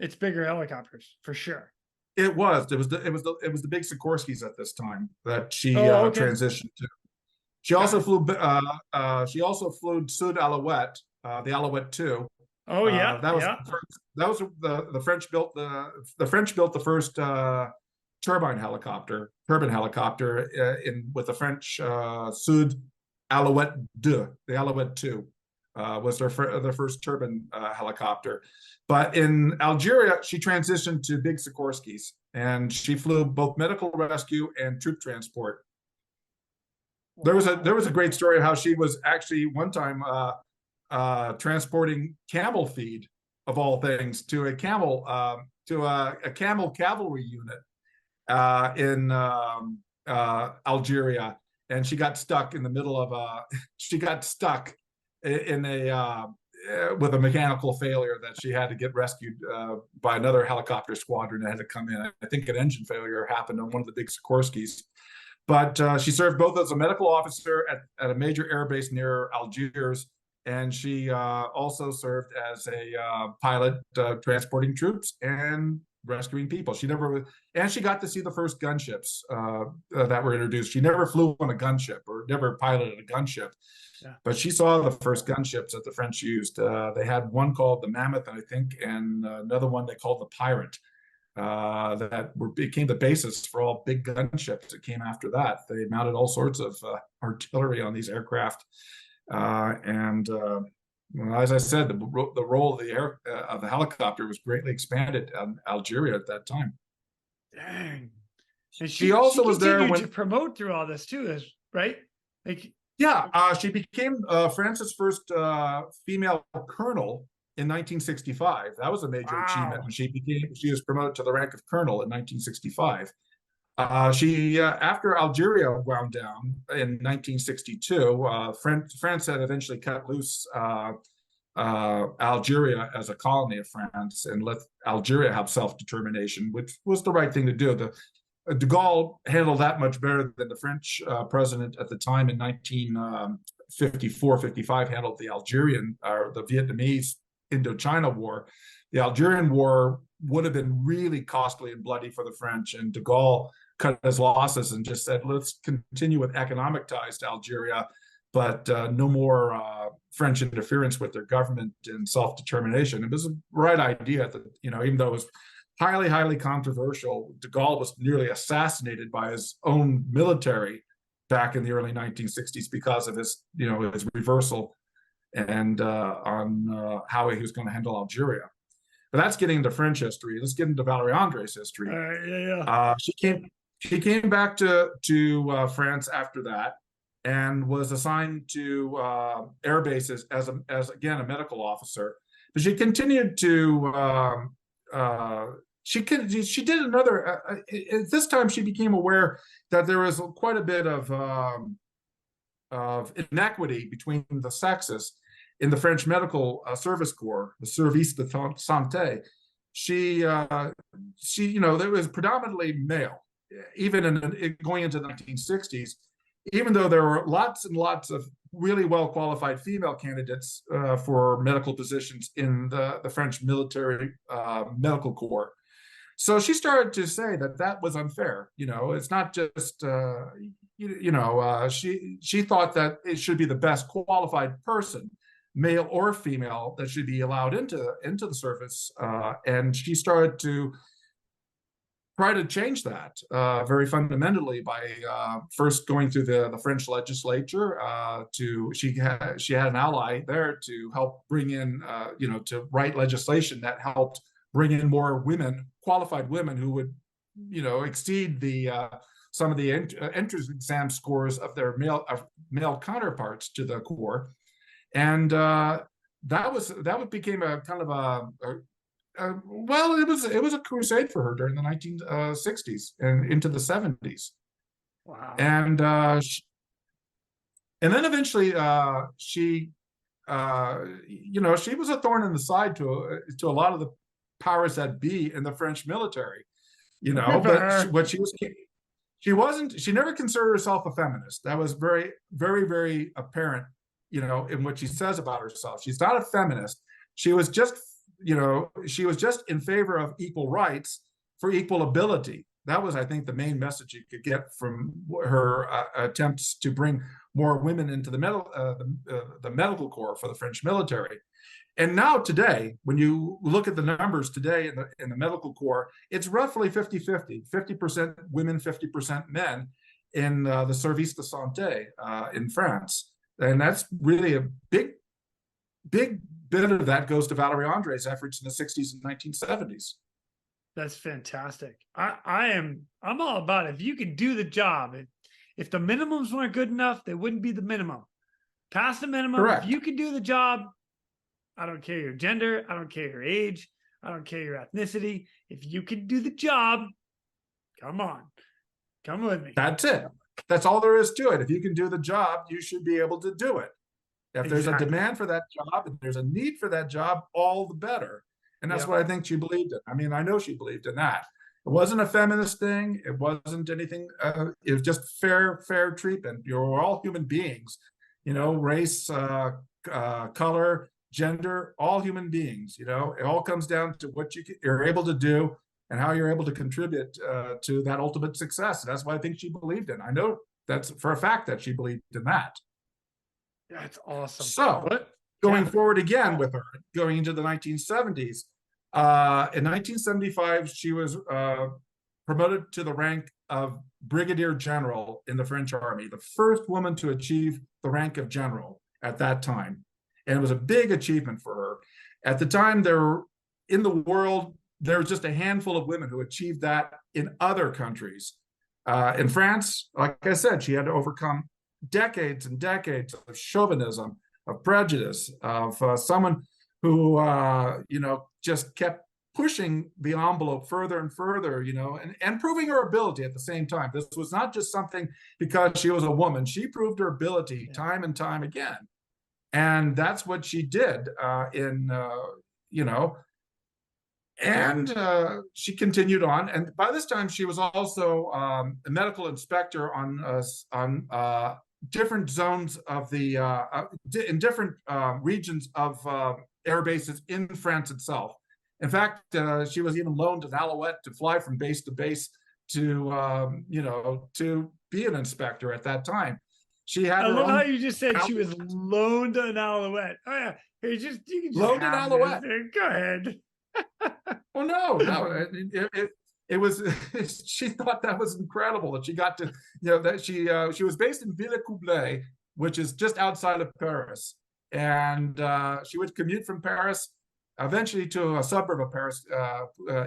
it's bigger helicopters for sure. It was the big Sikorskis at this time that she transitioned to. She also flew Sud Alouette, the Alouette 2. Oh yeah, that was the French built the first turbine helicopter with the French Sud Alouette 2. The Alouette 2 was their first turbine helicopter. But in Algeria, she transitioned to big Sikorskis, and she flew both medical rescue and troop transport. There was a great story of how she was actually one time transporting camel feed, of all things, to a camel cavalry unit in Algeria, and she got stuck in the middle of with a mechanical failure that she had to get rescued by another helicopter squadron that had to come in. I think an engine failure happened on one of the big Sikorskis. But she served both as a medical officer at a major air base near Algiers, and she also served as a pilot transporting troops and rescuing people. She got to see the first gunships that were introduced. She never flew on a gunship or never piloted a gunship, but she saw the first gunships that the French used. They had one called the Mammoth, I think, and another one they called the Pirate. That became the basis for all big gunships that came after that. They mounted all sorts of artillery on these aircraft, as I said, the role of the helicopter was greatly expanded in Algeria at that time. Dang. And she also was there to promote through all this too, right? She became France's first female colonel in 1965. That was a major achievement when she was promoted to the rank of colonel in 1965. After Algeria wound down in 1962, France had eventually cut loose Algeria as a colony of France and let Algeria have self-determination, which was the right thing to do. De Gaulle handled that much better than the French president at the time in 1954-55 handled the Vietnamese Indochina War. The Algerian War would have been really costly and bloody for the French, and de Gaulle cut his losses and just said, let's continue with economic ties to Algeria, but no more French interference with their government and self-determination. It was a right idea that, even though it was highly, highly controversial, de Gaulle was nearly assassinated by his own military back in the early 1960s because of his, his reversal and on how he was going to handle Algeria. But that's getting into French history. Let's get into Valerie André's history. Yeah. She came back to France after that, and was assigned to air bases as again a medical officer. But she continued to she did another. This time she became aware that there was quite a bit of inequity between the sexes in the French medical service corps, the Service de Santé. She there was predominantly male, even in going into the 1960s, even though there were lots and lots of really well-qualified female candidates for medical positions in the French military medical corps. So she started to say that was unfair. It's not just, she thought that it should be the best qualified person, male or female, that should be allowed into the service. And she started to try to change that very fundamentally by first going through the French legislature. She had an ally there to help bring in, to write legislation that helped bring in more women, qualified women, who would, exceed some of the entrance exam scores of their male counterparts to the Corps. And that became a kind of it was a crusade for her during the 1960s and into the 70s. Wow. And then eventually she was a thorn in the side to a lot of the powers that be in the French military, but she never considered herself a feminist. That was very, very, very apparent, in what she says about herself. She's not a feminist. She was just in favor of equal rights for equal ability. That was, I think, the main message you could get from her attempts to bring more women into the medical corps for the French military. And now today, when you look at the numbers today in the medical corps, it's roughly 50-50, 50% women, 50% men in the Service de Santé in France. And that's really a big bit of that goes to Valérie André's efforts in the 60s and 1970s. That's fantastic. I'm all about it. If you can do the job, if the minimums weren't good enough, they wouldn't be the minimum. Past the minimum, Correct. If you can do the job, I don't care your gender, I don't care your age, I don't care your ethnicity. If you can do the job, come on, come with me. That's it. That's all there is to it. If you can do the job, you should be able to do it. If there's a demand for that job and there's a need for that job, all the better. And that's what I think she believed in. I mean, I know she believed in that. It wasn't a feminist thing. It wasn't anything. It was just fair treatment. You're all human beings, race, color, gender, all human beings. It all comes down to what you're able to do and how you're able to contribute to that ultimate success. And that's what I think she believed in. I know that's for a fact that she believed in that. That's awesome. So going forward again with her, going into the 1970s, in 1975, she was promoted to the rank of Brigadier General in the French Army, the first woman to achieve the rank of general at that time. And it was a big achievement for her. At the time, in the world, there was just a handful of women who achieved that in other countries. In France, like I said, she had to overcome decades and decades of chauvinism, of prejudice, of someone who, just kept pushing the envelope further and further, and proving her ability at the same time. This was not just something because she was a woman. She proved her ability time and time again. And that's what she did and she continued on. And by this time, she was also a medical inspector on different zones of in different regions of air bases in France itself. In fact, she was even loaned an Alouette to fly from base to base to be an inspector at that time. She had. I love how you just said she was loaned an Alouette. Oh yeah, you can just loaned an Alouette. Go ahead. Well, no. it was she thought that was incredible that she got to, that she was based in Villers-Coublay, which is just outside of Paris, and she would commute from Paris eventually to a suburb of Paris,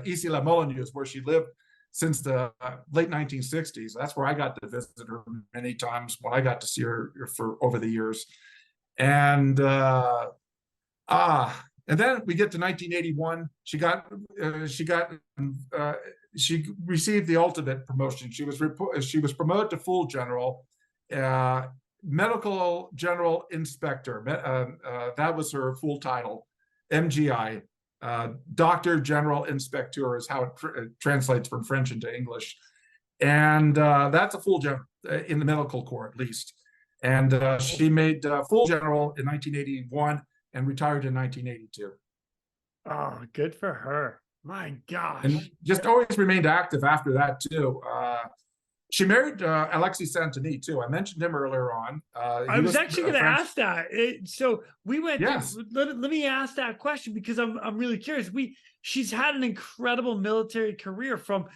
Issy-les-Moulineaux, where she lived since the late 1960s. That's where I got to visit her many times when I got to see her for over the years. And and then we get to 1981. She received the ultimate promotion. She was promoted to full general, medical general inspector. That was her full title, MGI. Doctor General Inspecteur is how it translates from French into English. And that's a full general in the medical corps, at least. And she made full general in 1981 and retired in 1982. Oh, good for her. My gosh. And just always remained active after that, too. She married Alexis Santini, too. I mentioned him earlier on. I was actually going to ask that. So we went. Yes. Let me ask that question because I'm really curious. She's had an incredible military career from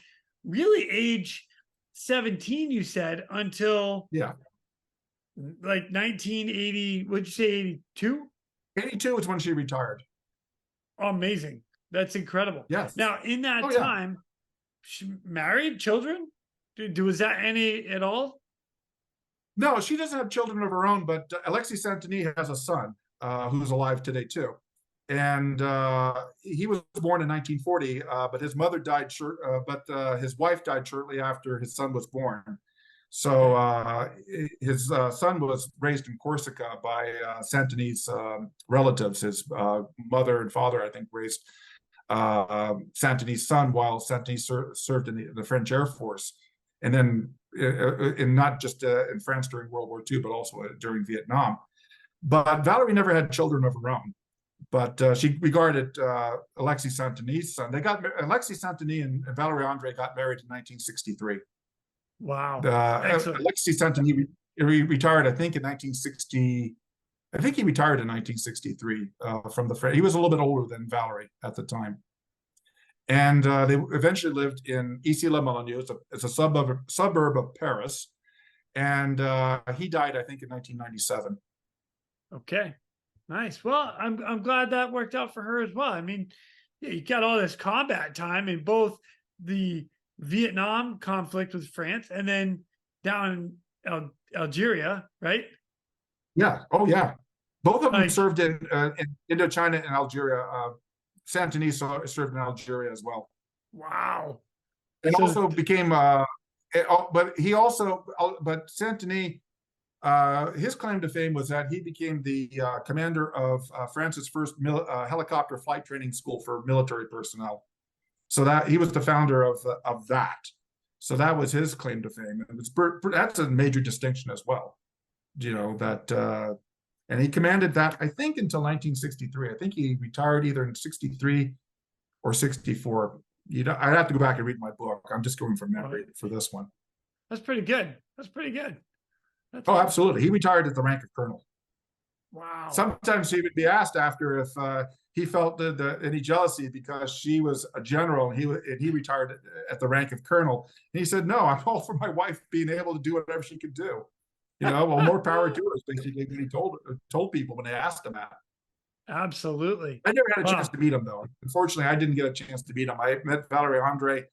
really age 17, you said, until like 1980. What'd you say? 82? 82 is when she retired. Oh, amazing. That's incredible. Yes. Now, in that time, she married, children? Was that any at all? No, she doesn't have children of her own, but Alexis Santini has a son who's alive today, too. And he was born in 1940, but his mother died his wife died shortly after his son was born. So his son was raised in Corsica by Santini's relatives. His mother and father, I think, raised Santini's son while Santini served in the French Air Force. And then not just in France during World War II, but also during Vietnam. But Valerie never had children of her own. But she regarded Alexis Santini's son. Alexis Santini and Valerie André got married in 1963. Wow. Alexis Santini retired, I think, in 1960. I think he retired in 1963 from the French. He was a little bit older than Valerie at the time. And they eventually lived in Issy-les-Moulineaux. It's a suburb of Paris. And he died, I think, in 1997. Okay, nice. Well, I'm glad that worked out for her as well. I mean, you got all this combat time in both the Vietnam conflict with France and then down in Algeria, right? Yeah. Oh, yeah. Both of them served in Indochina and Algeria. Santini served in Algeria as well. Wow. And also became, but Santini, his claim to fame was that he became the commander of France's first helicopter flight training school for military personnel. So that he was the founder of that. So that was his claim to fame. And that's a major distinction as well. And he commanded that, I think, until 1963. I think he retired either in 63 or 64. I'd have to go back and read my book. I'm just going from memory for this one. That's pretty good. That's pretty good. That's awesome. Absolutely. He retired at the rank of colonel. Wow. Sometimes he would be asked after if he felt any jealousy because she was a general and he retired at the rank of colonel. And he said, "No, I'm all for my wife being able to do whatever she could do. Well, more power to her," is basically what he told people when they asked him that. Absolutely. I never had a chance to meet him, though. Unfortunately, I didn't get a chance to meet him. I met Valerie André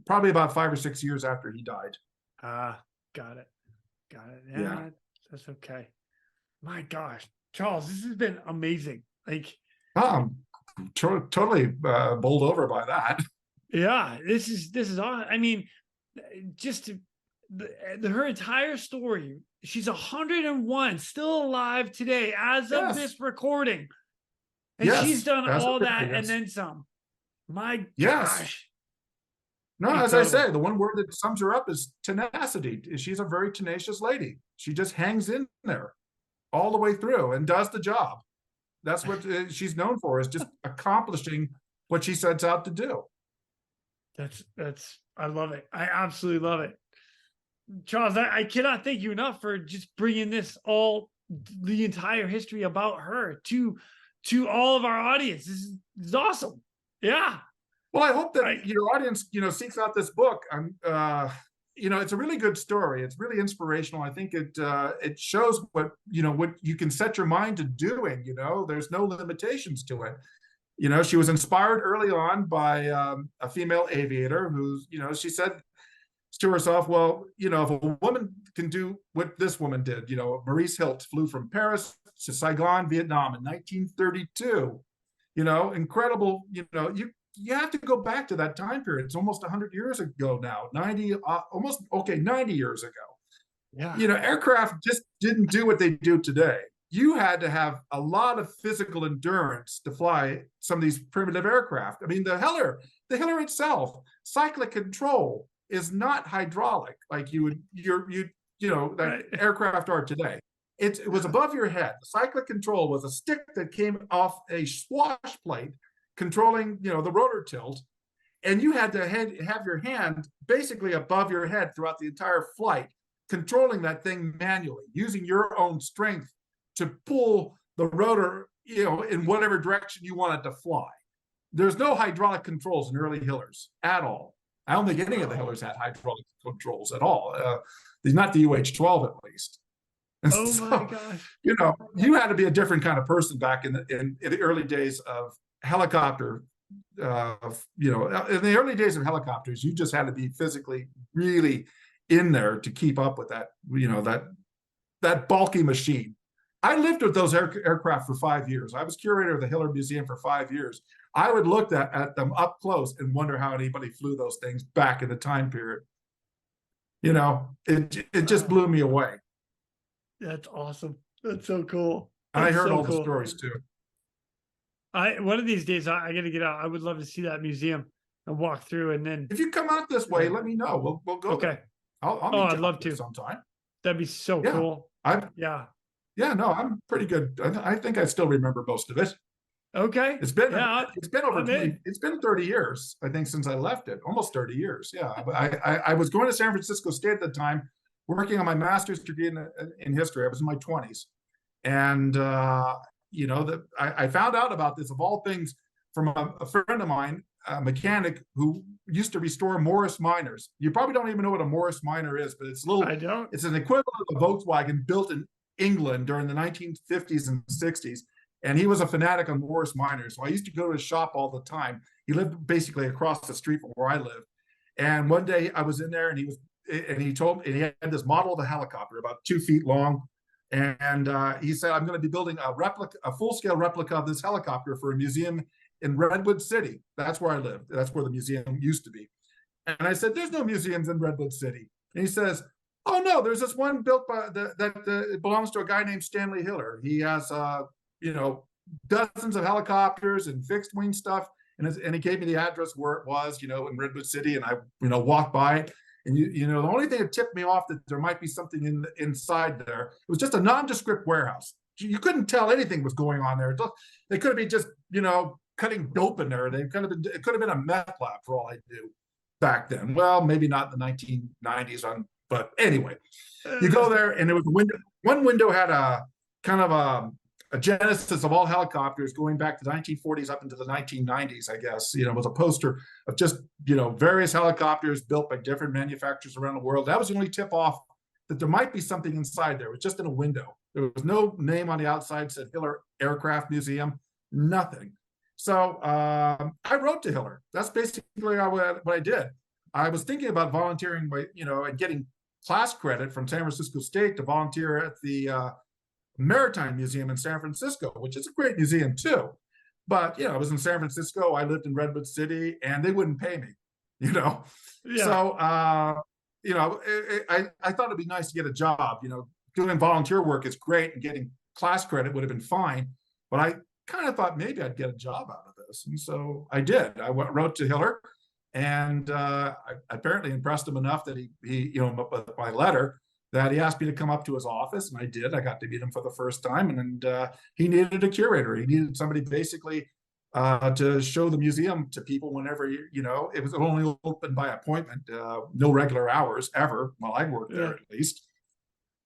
probably about 5 or 6 years after he died. Got it. Yeah. That's okay. My gosh, Charles, this has been amazing. Totally bowled over by that. Yeah, this is awesome. I mean, just her entire story. She's 101, still alive today as of this recording. And she's done all that and then some. My gosh. No, as I say, the one word that sums her up is tenacity. She's a very tenacious lady. She just hangs in there all the way through and does the job. That's what she's known for, is just accomplishing what she sets out to do. I love it. I absolutely love it. Charles, I cannot thank you enough for just bringing the entire history about her to all of our audience. This is awesome. Yeah. Well, I hope that Right. your audience, seeks out this book. It's a really good story. It's really inspirational. I think it shows what you can set your mind to doing. There's no limitations to it. She was inspired early on by a female aviator who's, she said to herself, well, if a woman can do what this woman did, Maurice Hilt flew from Paris to Saigon, Vietnam in 1932. Incredible. You have to go back to that time period. It's almost 100 years ago now, 90, almost, okay, 90 years ago. Yeah. Aircraft just didn't do what they do today. You had to have a lot of physical endurance to fly some of these primitive aircraft. I mean, the Heller itself, cyclic control is not hydraulic like aircraft are today. It was above your head. The cyclic control was a stick that came off a swash plate controlling, the rotor tilt, and you had to have your hand basically above your head throughout the entire flight, controlling that thing manually, using your own strength to pull the rotor, in whatever direction you want it to fly. There's no hydraulic controls in early Hillers at all. I don't think any of the Hillers had hydraulic controls at all. Not the UH-12 at least. And Oh so, my gosh. you had to be a different kind of person back in the early days of helicopter. In the early days of helicopters, you just had to be physically really in there to keep up with that, that bulky machine. I lived with those aircraft for 5 years. I was curator of the Hiller Museum for 5 years. I would look at them up close and wonder how anybody flew those things back in the time period. It just blew me away. That's awesome. That's so cool. And I heard so all cool. the stories too. One of these days I got to get out. I would love to see that museum and walk through, and then If you come out this way, let me know. We'll go. okay. There. I'll Oh, meet I'd you love out there to. sometime. That'd be so Yeah. cool. Yeah, no, I'm pretty good. I think I still remember most of it. Okay. It's been Yeah, over I'm in. it's been 30 years, I think, since I left it. Almost 30 years. Yeah. I was going to San Francisco State at the time, working on my master's degree in history. I was in my 20s. And I found out about this, of all things, from a friend of mine, a mechanic who used to restore Morris miners. You probably don't even know what a Morris miner is, but I don't. it's an equivalent of a Volkswagen built in England during the 1950s and 60s. And he was a fanatic on Morris miners. So I used to go to his shop all the time. He lived basically across the street from where I lived. And one day I was in there, and he told me, and he had this model of a helicopter about 2 feet long. And he said, I'm going to be building a full-scale replica of this helicopter for a museum in Redwood City. That's where I lived. That's where the museum used to be. And I said, there's no museums in Redwood City. And he says, oh no, there's this one built by it belongs to a guy named Stanley Hiller. He has dozens of helicopters and fixed wing stuff. And he gave me the address where it was, in Redwood City. And I, walked by it. And the only thing that tipped me off that there might be something inside there, it was just a nondescript warehouse. You couldn't tell anything was going on there. They could have been just, cutting dope in there. It could have been a meth lab for all I knew back then. Well, maybe not in the 1990s, but anyway, you go there and there was a window. One window had a kind of a genesis of all helicopters going back to the 1940s up into the 1990s, I guess. It was a poster of just, various helicopters built by different manufacturers around the world. That was the only tip off that there might be something inside there. It was just in a window. There was no name on the outside, said Hiller Aircraft Museum, nothing. So I wrote to Hiller. That's basically what I did. I was thinking about volunteering, and getting class credit from San Francisco State to volunteer at the Maritime Museum in San Francisco, which is a great museum too. But, I was in San Francisco, I lived in Redwood City, and they wouldn't pay me, Yeah. So, I thought it'd be nice to get a job, doing volunteer work is great, and getting class credit would have been fine. But I kind of thought maybe I'd get a job out of this. And so I did. I wrote to Hiller, and I apparently impressed him enough that he with my letter, that he asked me to come up to his office, and I did. I got to meet him for the first time, and he needed a curator. He needed somebody basically to show the museum to people whenever, it was only open by appointment, no regular hours ever. Well, I worked there at least.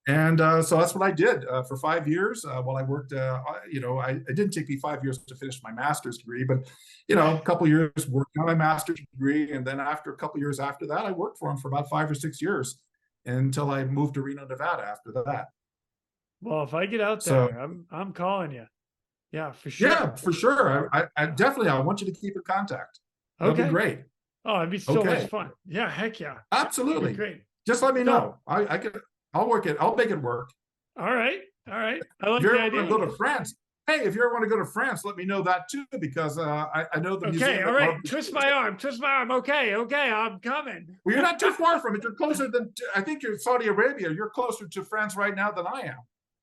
And so that's what I did for 5 years while I worked. It didn't take me 5 years to finish my master's degree, but a couple years working on my master's degree, and then after a couple years after that, I worked for him for about 5 or 6 years until I moved to Reno, Nevada. After that, Well, if I get out so there, I'm calling you. Yeah, for sure. yeah, for sure. I definitely I want you to keep in contact. That'd be Okay. great. Oh, it'd be so much Okay, fun. Yeah, heck yeah. absolutely. Great. Just let me So, know. I can. I'll work it. I'll make it work. all right. All right. I like If you the ever idea. want to go to France, hey, if you ever want to go to France, let me know that too, because I know the Okay. museum. All right. Twist my arm. Twist my arm. Okay. Okay. I'm coming. Well, you're not too far from it. You're closer than I think you're Saudi Arabia. You're closer to France right now than I am.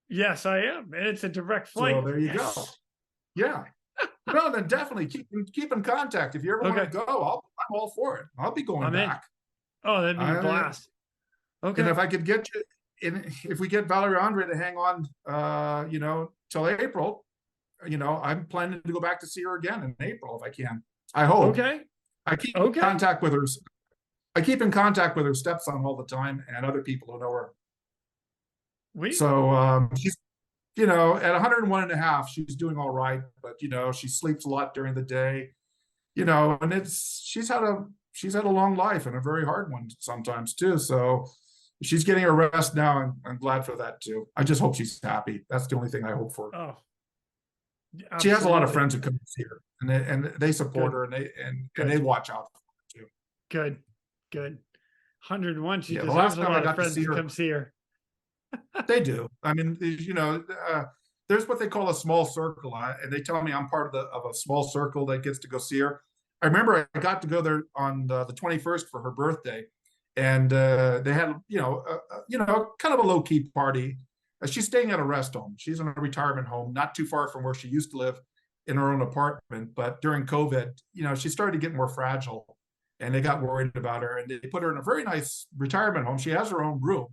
Yes, I am. And it's a direct flight. So there you go. Yeah. No, then definitely keep in contact. If you ever want Okay. to go, I'm all for it. I'll be going I'm in. back. Oh, that'd be a I- blast. Okay. And if I could get you, if we get Valerie André to hang on, till April, I'm planning to go back to see her again in April if I can. I hope. Okay. I keep Okay. in contact with her. I keep in contact with her stepson all the time and other people who know her. So she's, at 101 and a half, she's doing all right, but she sleeps a lot during the day, and she's had a long life and a very hard one sometimes too. So she's getting her rest now, and I'm glad for that too. I just hope she's happy. That's the only thing I hope for. Oh, She has a lot of absolutely. friends who come to see her, and they support Good. her, and they watch out for her too. Good. Good. 101. She Yeah, the deserves last a time I lot of got to friends see to her, come see her. they do. I mean, there's what they call a small circle, and they tell me I'm part of a small circle that gets to go see her. I remember I got to go there on the 21st for her birthday, and they had kind of a low key party. She's staying at a rest home. She's in a retirement home, not too far from where she used to live in her own apartment. But during COVID, she started to get more fragile, and they got worried about her, and they put her in a very nice retirement home. She has her own room,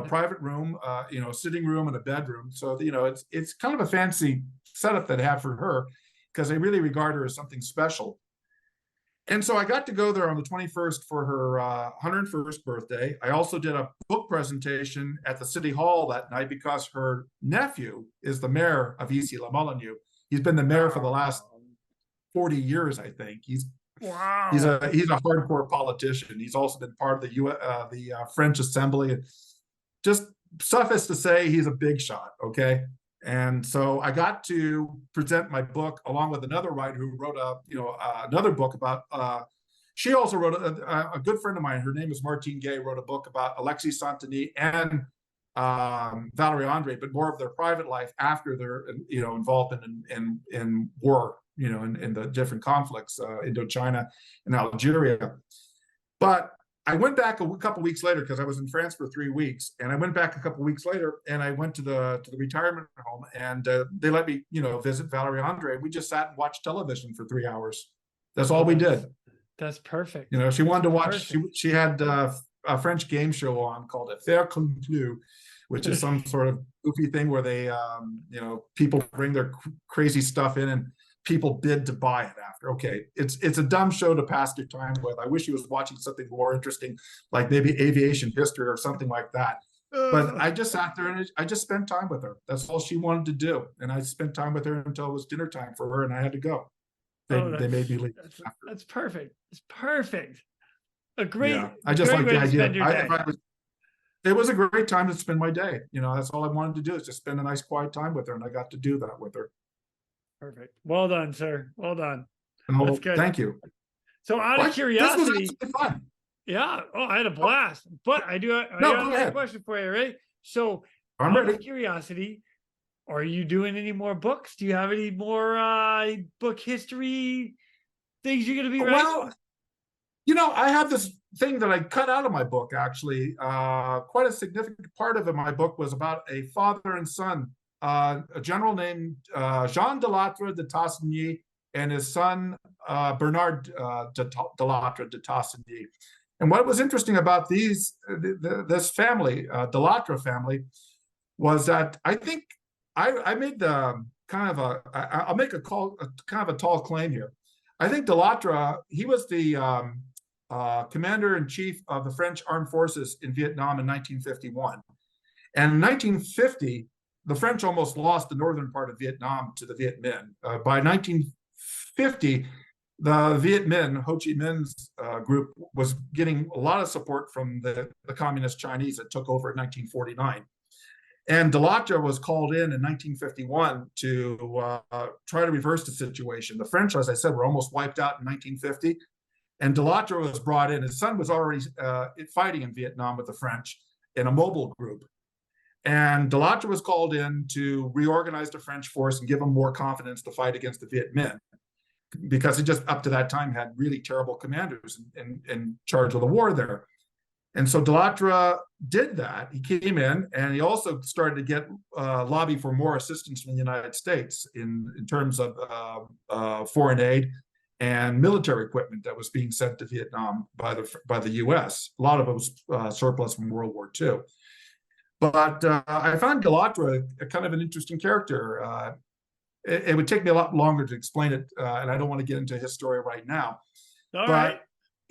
private room, sitting room and a bedroom. So, it's kind of a fancy setup that they have for her because they really regard her as something special. And so I got to go there on the 21st for her 101st birthday. I also did a book presentation at the city hall that night because her nephew is the mayor of Issy-les-Moulineaux. He's been the mayor for the last 40 years, I think. He's a hardcore politician. He's also been part of the French Assembly. Just suffice to say, he's a big shot. Okay. And so I got to present my book along with another writer who wrote another book about, she also wrote a good friend of mine, her name is Martine Gay, wrote a book about Alexis Saint-Denis and Valerie André, but more of their private life after their, involvement in war, in the different conflicts, Indochina and Algeria. But I went back a couple weeks later because I was in France for 3 weeks, and I went back a couple weeks later, and I went to the retirement home, and they let me, visit Valerie André. We just sat and watched television for 3 hours. That's all we did. That's perfect. She wanted to watch. She had a French game show on called Affaire Conclue, which is some sort of goofy thing where they, people bring their crazy stuff in and people bid to buy it after. Okay, it's a dumb show to pass your time with. I wish he was watching something more interesting, like maybe aviation history or something like that. But I just sat there and I just spent time with her. That's all she wanted to do, and I spent time with her until it was dinner time for her, and I had to go. They made me leave. That's perfect. It's perfect. A great. Yeah, I just like the idea. It was a great time to spend my day. That's all I wanted to do is just spend a nice quiet time with her, and I got to do that with her. Perfect. Well done, sir. Well done. Oh, That's good. Thank you. So out of curiosity, this was fun. yeah. Oh, I had a blast. But I do have a question for you, right? So I'm out ready. of curiosity, are you doing any more books? Do you have any more book history things you're going to be writing? Well, I have this thing that I cut out of my book, actually. Quite a significant part of it, my book was about a father and son, a general named Jean Delattre de Tassigny and his son, Bernard Delattre de Tassigny. And what was interesting about this family, Delattre family, was that I think I made the I'll make a kind of a tall claim here. I think Delattre, he was the commander in chief of the French armed forces in Vietnam in 1951. And in 1950, the French almost lost the northern part of Vietnam to the Viet Minh. By 1950, the Viet Minh, Ho Chi Minh's group, was getting a lot of support from the communist Chinese that took over in 1949. And Delattre was called in 1951 to try to reverse the situation. The French, as I said, were almost wiped out in 1950. And Delattre was brought in. His son was already fighting in Vietnam with the French in a mobile group. And Delattre was called in to reorganize the French force and give them more confidence to fight against the Viet Minh, because he just up to that time had really terrible commanders in charge of the war there. And so Delattre did that. He came in, and he also started to get lobby for more assistance from the United States in terms of foreign aid and military equipment that was being sent to Vietnam by the U.S. A lot of it was surplus from World War II. But I found Delattre a kind of an interesting character. It would take me a lot longer to explain it, and I don't want to get into his story right now. All right.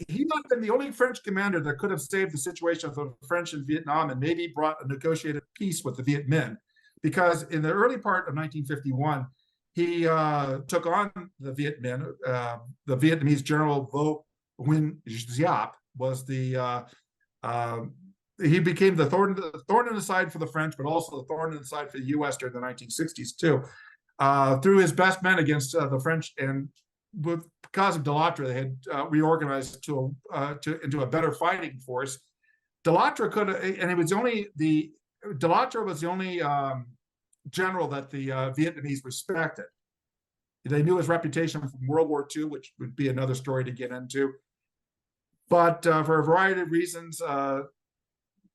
He might have been the only French commander that could have saved the situation of the French in Vietnam and maybe brought a negotiated peace with the Viet Minh, because in the early part of 1951, he took on the Viet Minh. The Vietnamese general Vo Nguyen Giap was he became the thorn in the side for the French, but also the thorn in the side for the U.S. during the 1960s too. Through his best men against the French, and because of Delattre, they had reorganized into a better fighting force. Delattre could, and it was Delattre was the only general that the Vietnamese respected. They knew his reputation from World War II, which would be another story to get into. But for a variety of reasons,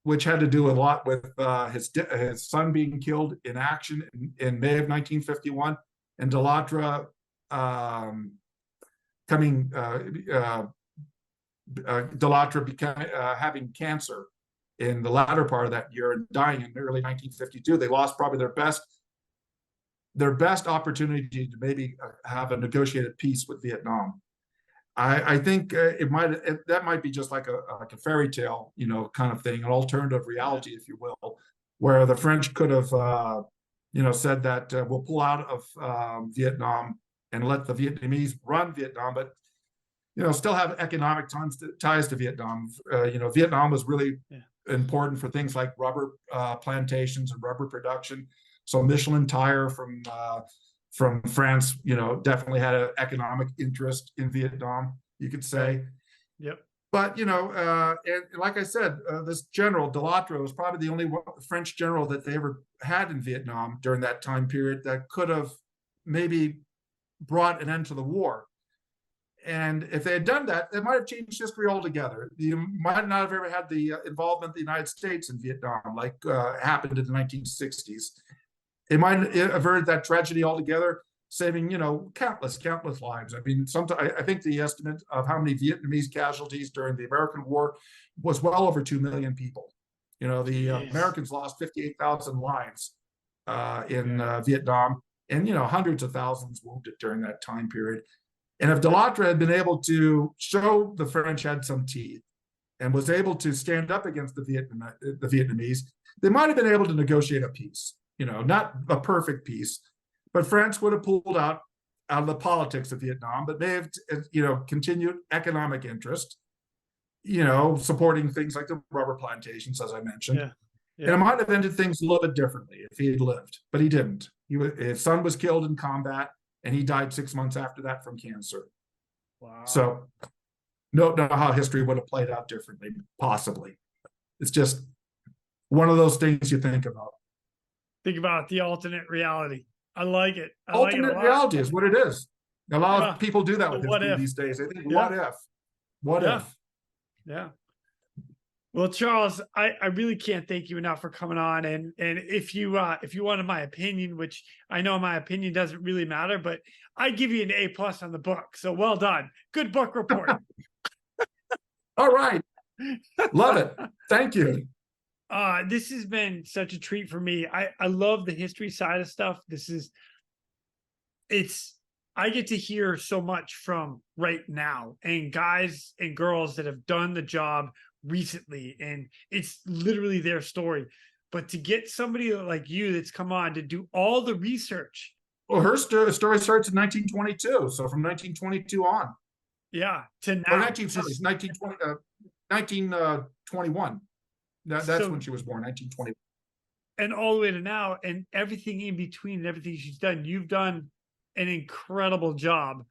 which had to do a lot with his son being killed in action in May of 1951, and Delattre Delattre became having cancer in the latter part of that year and dying in early 1952. They lost probably their best opportunity to maybe have a negotiated peace with Vietnam. I think that might be just like a fairy tale, kind of thing, an alternative reality, if you will, where the French could have, said that we'll pull out of Vietnam and let the Vietnamese run Vietnam, but still have economic ties to Vietnam. Vietnam was really important for things like rubber plantations and rubber production. So Michelin Tire from France, definitely had an economic interest in Vietnam, you could say. Yep. But, and like I said, this general, Delattre, was probably the only French general that they ever had in Vietnam during that time period that could have maybe brought an end to the war. And if they had done that, it might have changed history altogether. You might not have ever had the involvement of the United States in Vietnam like happened in the 1960s. It might have averted that tragedy altogether, saving, countless lives. I mean, I think the estimate of how many Vietnamese casualties during the American War was well over 2 million people. The Americans lost 58,000 lives in Vietnam, and, hundreds of thousands wounded during that time period. And if Delattre had been able to show the French had some teeth and was able to stand up against the Vietnamese, they might have been able to negotiate a peace. Not a perfect peace, but France would have pulled out of the politics of Vietnam, but may have, continued economic interest, supporting things like the rubber plantations, as I mentioned. Yeah. And it might have ended things a little bit differently if he had lived, but he didn't. His son was killed in combat, and he died 6 months after that from cancer. Wow. So, don't know how history would have played out differently, possibly. It's just one of those things you think about. Think about the alternate reality. I like it. Alternate reality is what it is. A lot of people do that with history these days. They think, what if? What if? Yeah. Well, Charles, I really can't thank you enough for coming on. And if you wanted my opinion, which I know my opinion doesn't really matter, but I give you an A+ on the book. So well done. Good book report. All right. Love it. Thank you. This has been such a treat for me. I love the history side of stuff. I get to hear so much from right now, and guys and girls that have done the job recently, and it's literally their story. But to get somebody like you that's come on to do all the research. Well, her story starts in 1922. So from 1922 on. Yeah, to now. Or 1921. That's when she was born, 1920. And all the way to now, and everything in between and everything she's done. You've done an incredible job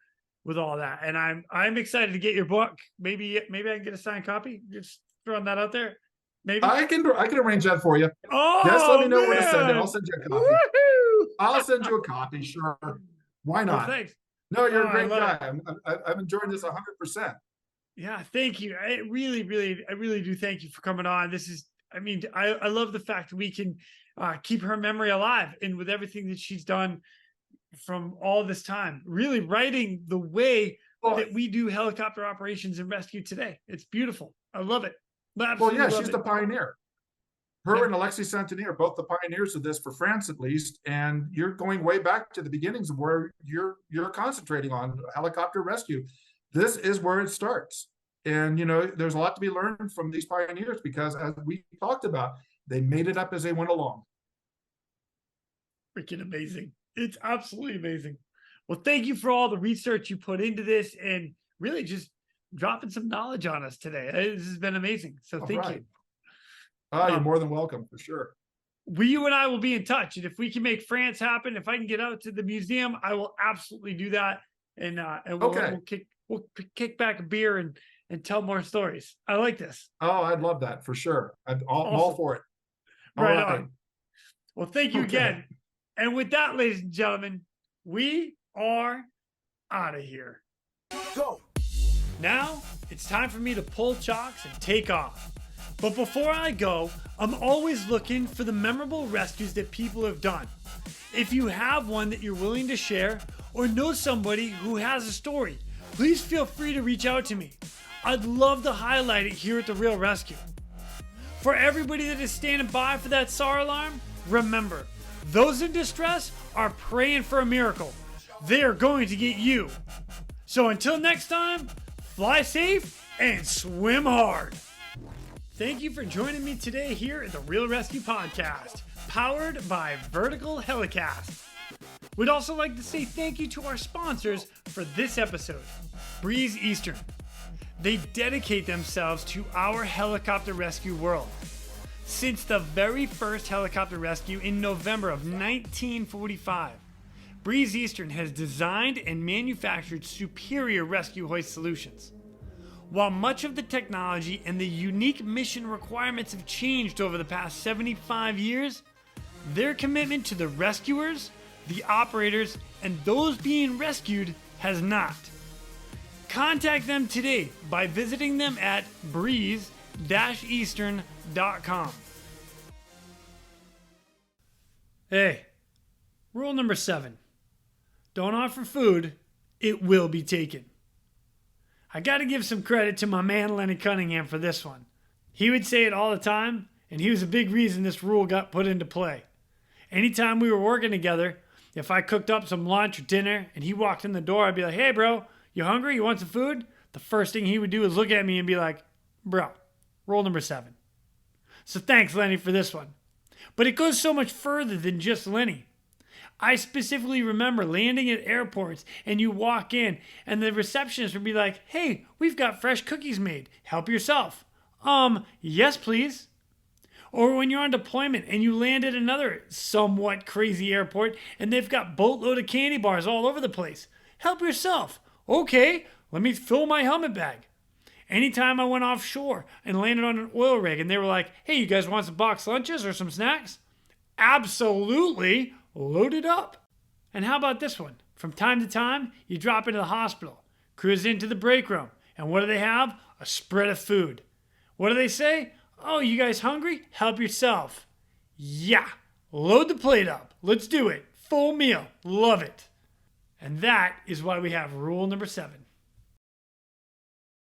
with all that. And I'm excited to get your book. Maybe I can get a signed copy. Just throwing that out there. Maybe I can arrange that for you. Oh, just let me know where to man. send it. I'll send you a copy. Woo-hoo! I'll send you a copy, sure. Why not? Well, thanks. No, you're a I great love guy. I'm enjoying this 100%. Yeah, thank you. I really do thank you for coming on. This is, I love the fact that we can keep her memory alive, and with everything that she's done from all this time, really writing the way that we do helicopter operations and rescue today. It's beautiful. I love it. Well, yeah, she's the pioneer. Her and Alexis Santini are both the pioneers of this for France, at least. And you're going way back to the beginnings of where you're concentrating on helicopter rescue. This is where it starts. And, there's a lot to be learned from these pioneers because, as we talked about, they made it up as they went along. Freaking amazing. It's absolutely amazing. Well, thank you for all the research you put into this and really just dropping some knowledge on us today. This has been amazing. So thank you. You're more than welcome, for sure. You and I will be in touch. And if we can make France happen, if I can get out to the museum, I will absolutely do that. And we'll kick back a beer and tell more stories. I like this. Oh, I'd love that for sure. I'm all for it. Right on. Well, thank you again. And with that, ladies and gentlemen, we are out of here. Go. Now it's time for me to pull chocks and take off. But before I go, I'm always looking for the memorable rescues that people have done. If you have one that you're willing to share or know somebody who has a story, please feel free to reach out to me. I'd love to highlight it here at the Real ResQ. For everybody that is standing by for that SAR alarm, remember, those in distress are praying for a miracle. They are going to get you. So until next time, fly safe and swim hard. Thank you for joining me today here at the Real ResQ Podcast, powered by Vertical Helicast. We'd also like to say thank you to our sponsors for this episode, Breeze Eastern. They dedicate themselves to our helicopter rescue world. Since the very first helicopter rescue in November of 1945, Breeze Eastern has designed and manufactured superior rescue hoist solutions. While much of the technology and the unique mission requirements have changed over the past 75 years, their commitment to the rescuers, the operators, and those being rescued has not. Contact them today by visiting them at breeze-eastern.com. Hey, rule number 7. Don't offer food, it will be taken. I gotta give some credit to my man Lenny Cunningham for this one. He would say it all the time, and he was a big reason this rule got put into play. Anytime we were working together, if I cooked up some lunch or dinner and he walked in the door, I'd be like, hey bro, you hungry? You want some food? The first thing he would do is look at me and be like, bro, rule number 7. So thanks, Lenny, for this one. But it goes so much further than just Lenny. I specifically remember landing at airports and you walk in and the receptionist would be like, hey, we've got fresh cookies made. Help yourself. Yes, please. Or when you're on deployment and you land at another somewhat crazy airport and they've got boatload of candy bars all over the place. Help yourself. Okay, let me fill my helmet bag. Anytime I went offshore and landed on an oil rig and they were like, hey, you guys want some boxed lunches or some snacks? Absolutely. Load it up. And how about this one? From time to time, you drop into the hospital, cruise into the break room, and what do they have? A spread of food. What do they say? Oh, you guys hungry? Help yourself. Yeah, load the plate up. Let's do it. Full meal. Love it. And that is why we have rule number 7.